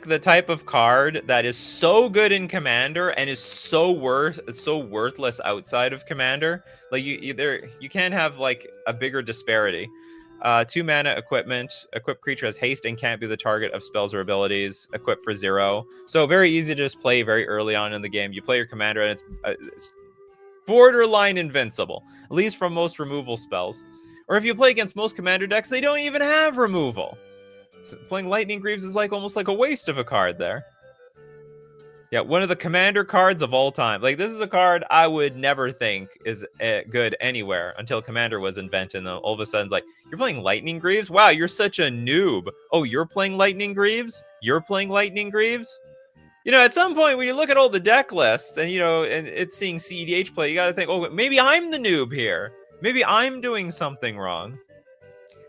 the type of card that is so good in Commander and is so worthless outside of Commander. Like you can't have like a bigger disparity. 2 mana equipment. Equipped creature has haste and can't be the target of spells or abilities. Equipped for 0. So very easy to just play very early on in the game. You play your Commander and it's borderline invincible, at least from most removal spells. Or if you play against most Commander decks, they don't even have removal. So playing Lightning Greaves is like almost like a waste of a card there. Yeah, one of the commander cards of all time. Like, this is a card I would never think is good anywhere until Commander was invented. And then all of a sudden, it's like, you're playing Lightning Greaves? Wow, you're such a noob. Oh, you're playing Lightning Greaves? You're playing Lightning Greaves? You know, at some point, when you look at all the deck lists and, you know, and it's seeing CEDH play, you got to think, oh, maybe I'm the noob here. Maybe I'm doing something wrong.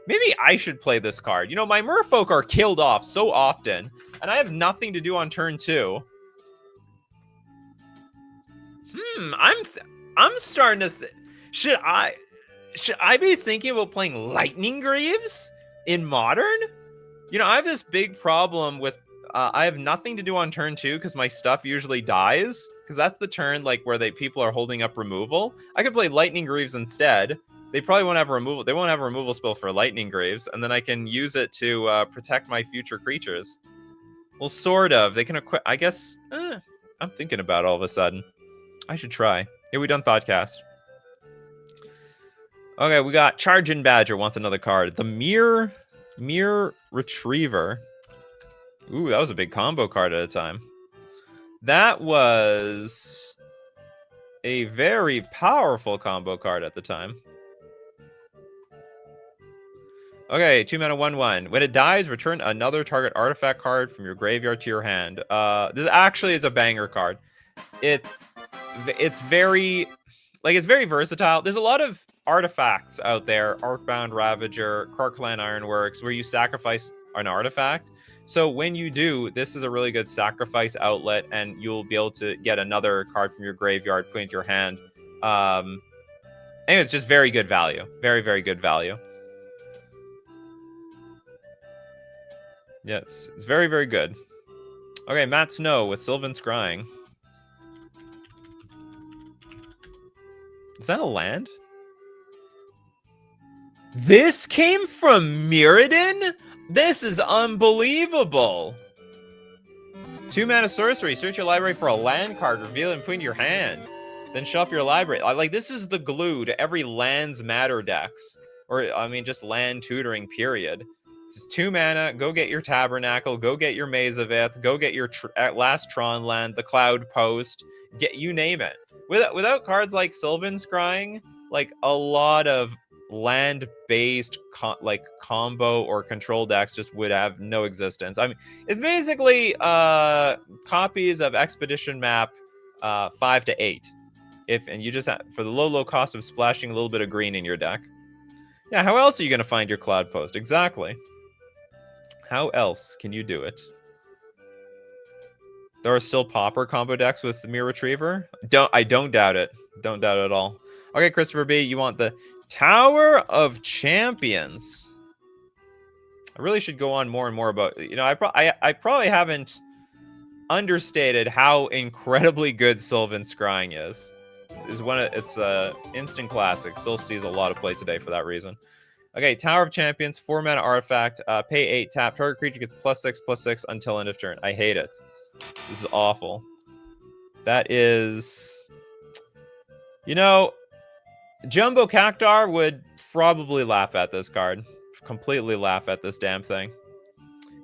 Maybe I should play this card. You know, my merfolk are killed off so often, and I have nothing to do on turn 2. I'm starting to should I be thinking about playing Lightning Greaves in Modern? You know, I have this big problem with I have nothing to do on turn 2 because my stuff usually dies, because that's the turn like where people are holding up removal. I could play Lightning Greaves instead. They probably won't have removal. They won't have a removal spell for Lightning Greaves, and then I can use it to protect my future creatures. Well, sort of. They can equip. I guess. I'm thinking about it all of a sudden. I should try. Yeah, we done Thoughtcast. Okay, we got Charging Badger wants another card. The Mirror Retriever. Ooh, that was a big combo card at a time. That was a very powerful combo card at the time. Okay, 2 mana 1/1. When it dies, return another target artifact card from your graveyard to your hand. This actually is a banger card. It's very versatile. There's a lot of artifacts out there, Arcbound Ravager, Karkland Ironworks, where you sacrifice an artifact. So when you do, this is a really good sacrifice outlet, and you'll be able to get another card from your graveyard, put into your hand. And it's just very good value. Very, very good value. Yeah, it's very, very good. Okay, Matt Snow with Sylvan Scrying. Is that a land? This came from Mirrodin? This is unbelievable. 2 mana sorcery. Search your library for a land card, reveal it, and put it in your hand. Then shuffle your library. Like, this is the glue to every lands matter decks. Or, I mean, just land tutoring, period. Just 2 mana, go get your Tabernacle, go get your Maze of Ith, go get your last Tron land, the Cloud Post, you name it. Without cards like Sylvan Scrying, like, a lot of land-based combo or control decks just would have no existence. I mean, it's basically copies of Expedition Map 5 to 8. And you just have, for the low cost of splashing a little bit of green in your deck. Yeah, how else are you going to find your Cloud Post? Exactly. How else can you do it? There are still Pauper combo decks with the Mirror Retriever. I don't doubt it. Don't doubt it at all. Okay, Christopher B, you want the Tower of Champions. I really should go on more and more about, you know, I probably haven't understated how incredibly good Sylvan Scrying is. It's a instant classic. Still sees a lot of play today for that reason. Okay, Tower of Champions, 4 mana artifact, pay 8, tap, target creature gets +6/+6 until end of turn. I hate it. This is awful. That is, you know, Jumbo Cactar would probably laugh at this card. Completely laugh at this damn thing.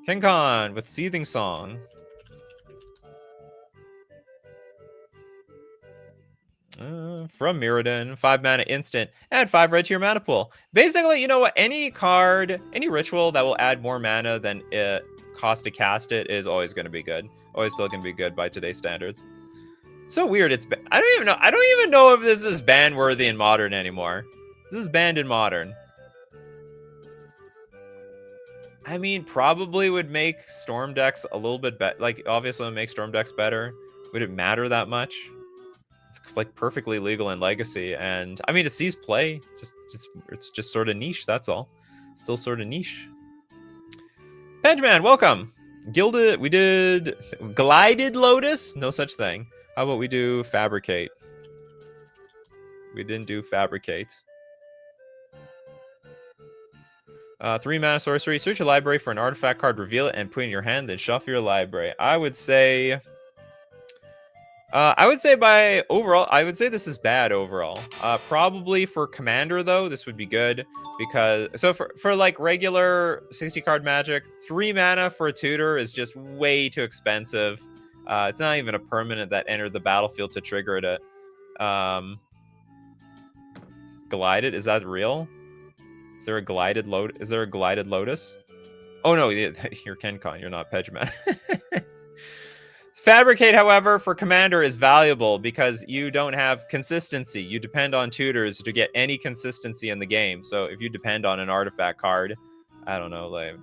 Kenkon with Seething Song. From Mirrodin, 5 mana instant, add 5 red to your mana pool. Basically, you know what? Any card, any ritual that will add more mana than it costs to cast it is always going to be good. Always still going to be good by today's standards. So weird. I don't even know if this is ban worthy in Modern anymore. This is banned in Modern. I mean, probably would make Storm decks a little bit better. Like, obviously, it would make Storm decks better. Would it matter that much? It's like perfectly legal in Legacy, and I mean, it sees play. It's just sort of niche. That's all. Still sort of niche. Benjamin, welcome. Gilded. We did Glided Lotus. No such thing. How about we do Fabricate? We didn't do Fabricate. 3 mana sorcery. Search your library for an artifact card, reveal it, and put it in your hand. Then shuffle your library. I would say by overall, I would say this is bad overall. Probably for Commander though, this would be good because for like regular 60 card Magic, 3 mana for a tutor is just way too expensive. It's not even a permanent that entered the battlefield to trigger it. Glided? Is that real? Is there a glided lotus? Oh no, you're Kencon, you're not Pegman. Fabricate, however, for Commander is valuable because you don't have consistency. You depend on tutors to get any consistency in the game. So if you depend on an artifact card, I don't know, like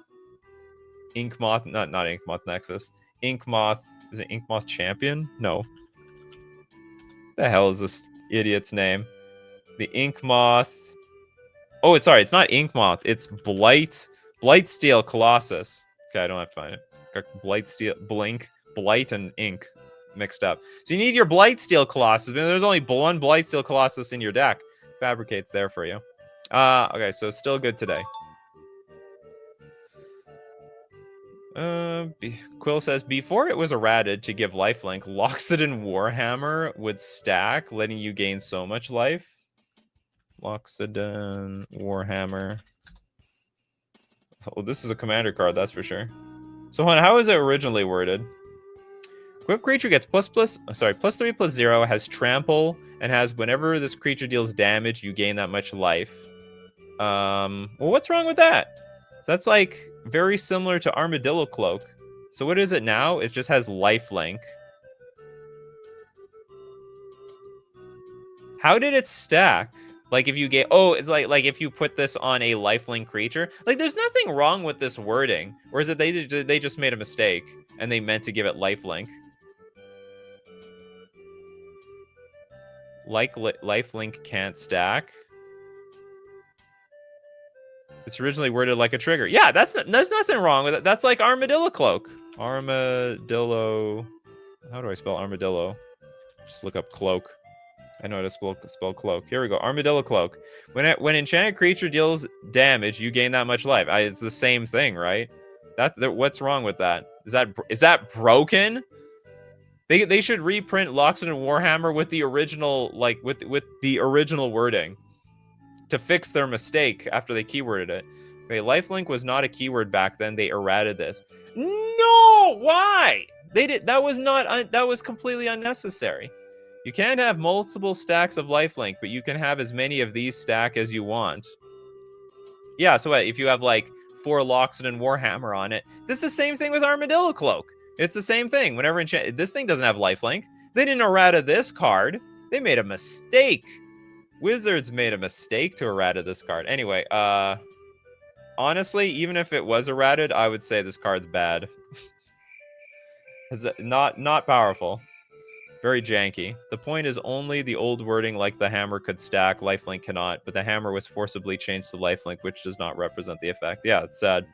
Inkmoth, not Inkmoth Nexus. Inkmoth, is it Inkmoth Champion? No. The hell is this idiot's name? The Inkmoth. Oh, sorry, it's not Inkmoth. It's Blightsteel Colossus. Okay, I don't have to find it. Got Blight and Ink mixed up. So you need your Blightsteel Colossus. There's only one Blightsteel Colossus in your deck. Fabricate's there for you. Okay, so still good today. Quill says, before it was errated to give lifelink, Loxodon Warhammer would stack, letting you gain so much life. Loxodon Warhammer. Oh, this is a commander card, that's for sure. So how is it originally worded? Equipped creature gets +3/+0, has trample, and has whenever this creature deals damage, you gain that much life. Well, what's wrong with that? That's like very similar to Armadillo Cloak. So what is it now? It just has lifelink. How did it stack? Like if you get, it's like if you put this on a lifelink creature, like there's nothing wrong with this wording, or is it they just made a mistake and they meant to give it lifelink? Like lifelink can't stack. It's originally worded like a trigger. Yeah, there's nothing wrong with it. That's like Armadillo Cloak. Armadillo. How do I spell armadillo? Just look up cloak. I know how to spell cloak. Here we go. Armadillo Cloak. When enchanted creature deals damage, you gain that much life. It's the same thing, right? What's wrong with that? Is that broken? They should reprint Loxodon Warhammer with the original, like with the original wording to fix their mistake after they keyworded it. Okay, lifelink was not a keyword back then. They errated this. No, why? They did. That was completely unnecessary. You can't have multiple stacks of lifelink, but you can have as many of these stack as you want. Yeah, so if you have like 4 Loxodon Warhammer on it, this is the same thing with Armadillo Cloak. It's the same thing. Whenever this thing doesn't have lifelink, they didn't errata this card. They made a mistake. Wizards made a mistake to errata this card. Anyway, honestly, even if it was errated, I would say this card's bad. Not powerful. Very janky. The point is only the old wording like the hammer could stack, lifelink cannot, but the hammer was forcibly changed to lifelink, which does not represent the effect. Yeah, it's sad.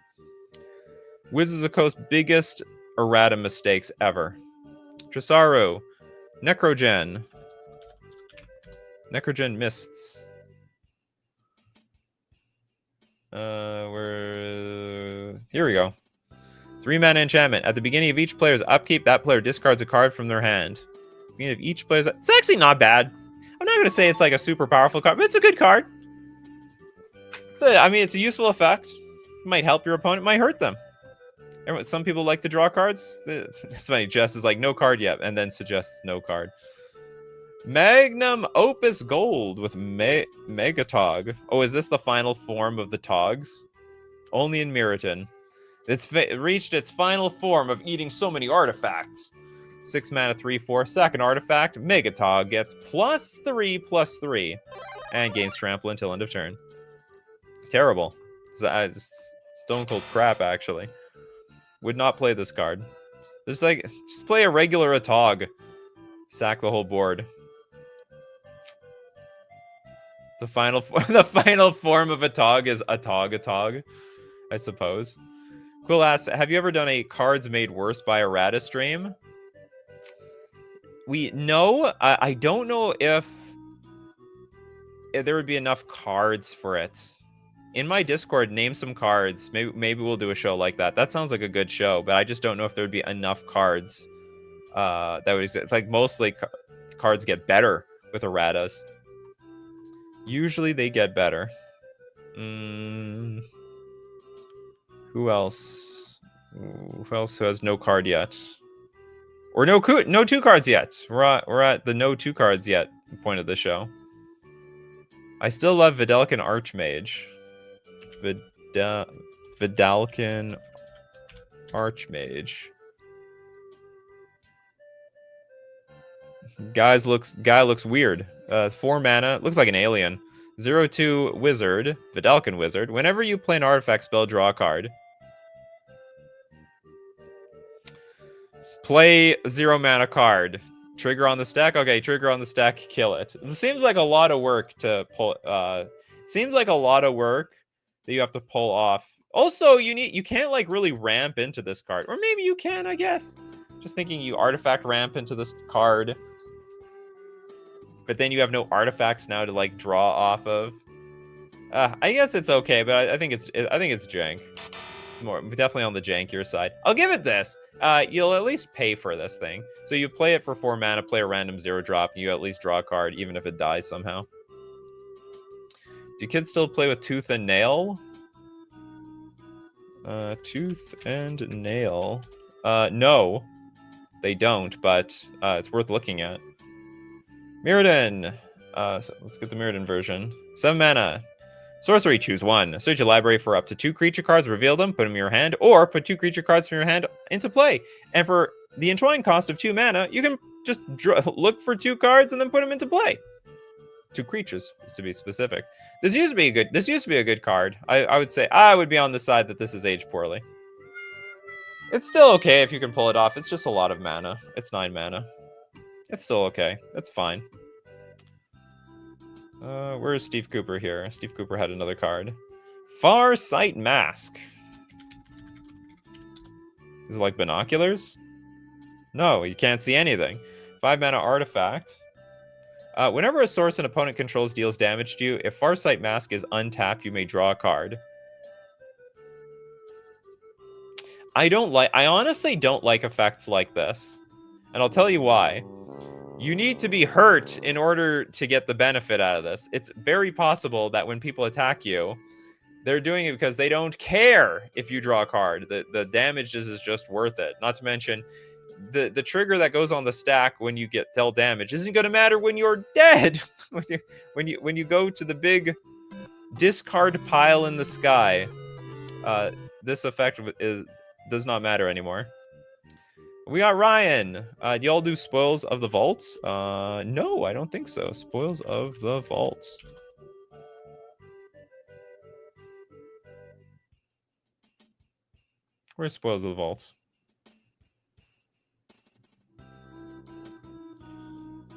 Wizards of the Coast biggest errata mistakes ever. Tresaru. Necrogen. Necrogen Mists. Here we go. 3-mana enchantment. At the beginning of each player's upkeep, that player discards a card from their hand. Beginning of each player's... It's actually not bad. I'm not going to say it's like a super powerful card, but it's a good card. It's a useful effect. It might help your opponent, might hurt them. Some people like to draw cards. It's funny, Jess is like, no card yet, and then suggests no card. Magnum Opus Gold with Megatog. Oh, is this the final form of the Togs? Only in Mirrodin. It's reached its final form of eating so many artifacts. 6 mana, 3/4. Second artifact, Megatog gets +3/+3 and gains trample until end of turn. Terrible. It's stone cold crap, actually. Would not play this card. Just play a regular Atog. Sack the whole board. The final form of Atog is Atog, I suppose. Quill asks, have you ever done a cards made worse by errata stream? No, I don't know if there would be enough cards for it. In my Discord, name some cards. Maybe we'll do a show like that. That sounds like a good show, but I just don't know if there would be enough cards. That would exist. Like mostly cards get better with erratas. Usually they get better. Who else? Who else has no card yet? Or no 2 cards yet. We're at the no 2 cards yet point of the show. I still love Vidalcan Archmage. Vidalcan Archmage. Guy looks weird. 4 mana, looks like an alien. 0/2 wizard, Vidalcan wizard. Whenever you play an artifact spell, draw a card. Play 0 mana card. Trigger on the stack. Okay, trigger on the stack. Kill it. It seems like a lot of work to pull. Seems like a lot of work that you have to pull off. Also, you can't like really ramp into this card, or maybe you can. I guess. Just thinking, you artifact ramp into this card, but then you have no artifacts now to like draw off of. I guess it's okay, but I think it's jank. It's more definitely on the jankier side. I'll give it this. You'll at least pay for this thing. So you play it for 4 mana, play a random 0 drop, and you at least draw a card, even if it dies somehow. Do kids still play with Tooth and Nail? Tooth and Nail. No, they don't, but it's worth looking at. Mirrodin. So let's get the Mirrodin version. 7 mana. Sorcery, choose 1. Search your library for up to 2 creature cards, reveal them, put them in your hand, or put 2 creature cards from your hand into play. And for the entwine cost of 2 mana, you can just look for 2 cards and then put them into play. 2 creatures, to be specific. This used to be a good card. I would say I would be on the side that this is aged poorly. It's still okay if you can pull it off. It's just a lot of mana. It's 9 mana. It's still okay. That's fine. Where's Steve Cooper here? Steve Cooper had another card. Farsight Mask. Is it like binoculars? No, you can't see anything. 5 mana artifact. Whenever a source an opponent controls deals damage to you, if Farsight Mask is untapped, you may draw a card. I honestly don't like effects like this. And I'll tell you why. You need to be hurt in order to get the benefit out of this. It's very possible that when people attack you, they're doing it because they don't care if you draw a card. The damage is just worth it. Not to mention, the trigger that goes on the stack when you get dealt damage isn't going to matter when you're dead. when you go to the big discard pile in the sky, this effect does not matter anymore. We got Ryan. Do y'all do Spoils of the Vault? No, I don't think so. Spoils of the Vault. Where's Spoils of the Vault?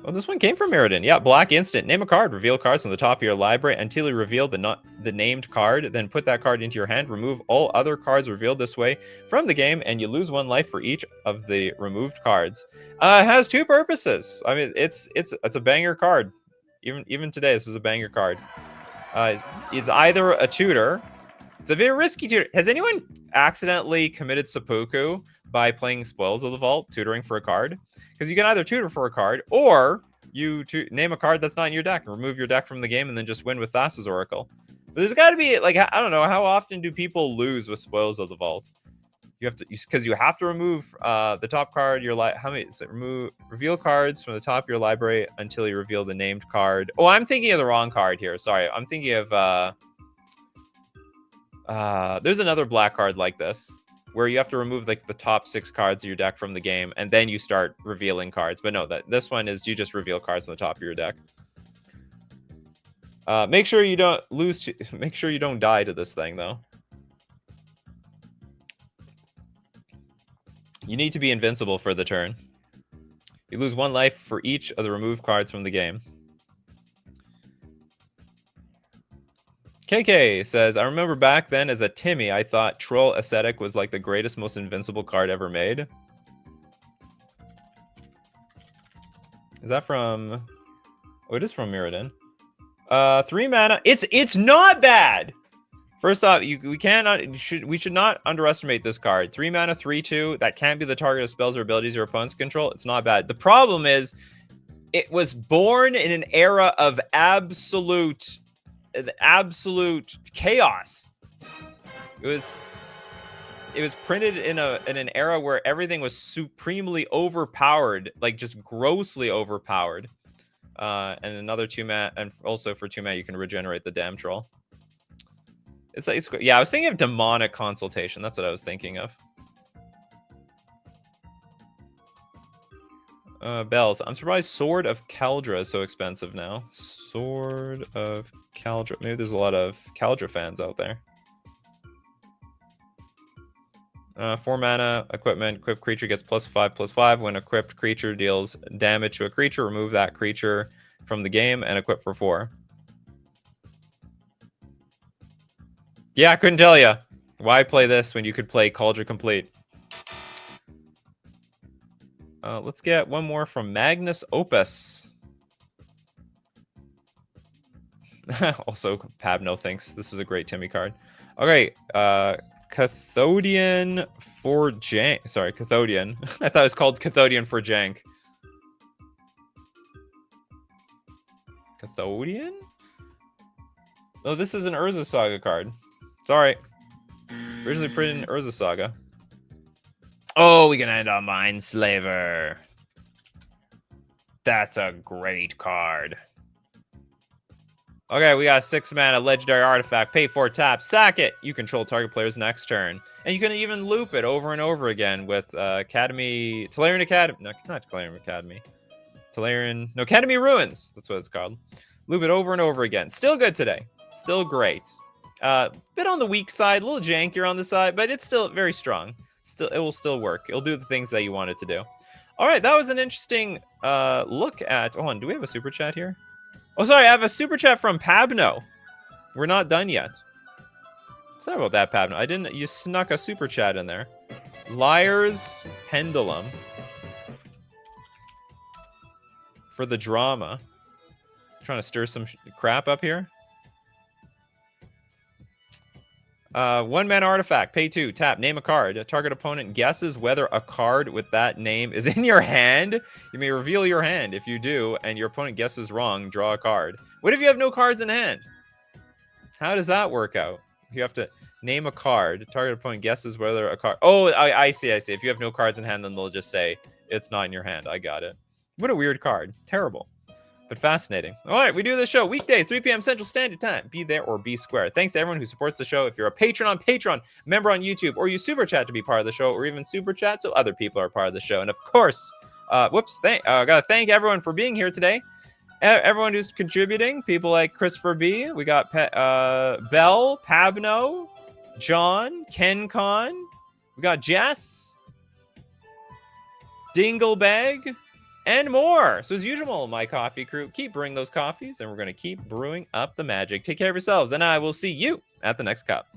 Oh, this one came from Mirrodin. Yeah, black instant. Name a card. Reveal cards on the top of your library until you reveal the named card. Then put that card into your hand. Remove all other cards revealed this way from the game, and you lose 1 life for each of the removed cards. It has 2 purposes. I mean, it's a banger card. Even today, this is a banger card. It's either a tutor. It's a very risky tutor. Has anyone accidentally committed seppuku by playing Spoils of the Vault, tutoring for a card? Because you can either tutor for a card, or you name a card that's not in your deck and remove your deck from the game and then just win with Thassa's Oracle. But there's got to be, like, I don't know, how often do people lose with Spoils of the Vault? You have to, because you have to remove the top card. How many? Is it reveal cards from the top of your library until you reveal the named card. Oh, I'm thinking of the wrong card here. Sorry, I'm thinking of there's another black card like this, where you have to remove like the top 6 cards of your deck from the game, and then you start revealing cards. But no, this one is you just reveal cards on the top of your deck. Make sure you don't lose. Make sure you don't die to this thing, though. You need to be invincible for the turn. You lose 1 life for each of the removed cards from the game. KK says, I remember back then as a Timmy, I thought Troll Ascetic was like the greatest, most invincible card ever made. Is that from... Oh, it is from Mirrodin. 3 mana. It's not bad! First off, we should not underestimate this card. 3 mana, 3/2. That can't be the target of spells or abilities your opponents control. It's not bad. The problem is, it was born in an era of absolute chaos. it was printed in an era where everything was supremely overpowered, like just grossly overpowered. And another 2-mana, and also for 2-mana you can regenerate the damn troll. It's like, yeah, I was thinking of demonic consultation. That's what I was thinking of. Bells. I'm surprised Sword of Kaldra is so expensive now. Sword of Kaldra. Maybe there's a lot of Kaldra fans out there. 4 mana, equipment. Equipped creature gets +5/+5. When equipped creature deals damage to a creature, remove that creature from the game and equip for 4. Yeah, I couldn't tell you. Why play this when you could play Kaldra Complete? Let's get one more from Magnus Opus. Also, Pabno thinks this is a great Timmy card. Okay, Cathodian for Jank. Sorry, Cathodian. I thought it was called Cathodian for Jank. Cathodian? Oh, this is an Urza Saga card. Sorry. Originally printed in Urza Saga. Oh, we can end on Mindslaver. That's a great card. Okay, we got a 6 mana legendary artifact. Pay 4 taps. Sack it. You control target player's next turn. And you can even loop it over and over again with Tolarian Academy. No, not Tolarian Academy. Academy Ruins. That's what it's called. Loop it over and over again. Still good today. Still great. Bit on the weak side, a little jankier on the side, but it's still very strong. It will still work. It'll do the things that you want it to do. All right, that was an interesting look at. Hold on, do we have a super chat here? Oh, sorry, I have a super chat from Pabno. We're not done yet. Sorry about that, Pabno. I didn't. You snuck a super chat in there. Liar's Pendulum for the drama. Trying to stir some crap up here. 1 mana artifact, pay 2, tap, name a card. A target opponent guesses whether a card with that name is in your hand. You may reveal your hand. If you do, and your opponent guesses wrong, draw a card. What if you have no cards in hand? How does that work out? You have to name a card. Target opponent guesses whether a card. Oh, I see. If you have no cards in hand, then they'll just say it's not in your hand. I got it. What a weird card. Terrible. But fascinating. All right, we do this show weekdays, 3 p.m. Central Standard Time. Be there or be square. Thanks to everyone who supports the show. If you're a patron on Patreon, member on YouTube, or you super chat to be part of the show, or even super chat so other people are part of the show. And of course, gotta thank everyone for being here today. Everyone who's contributing, people like Christopher B. We got Bell, Pabno, John, KenCon. We got Jess, Dinglebag, and more. So as usual, my coffee crew, keep brewing those coffees, and we're going to keep brewing up the magic. Take care of yourselves, and I will see you at the next cup.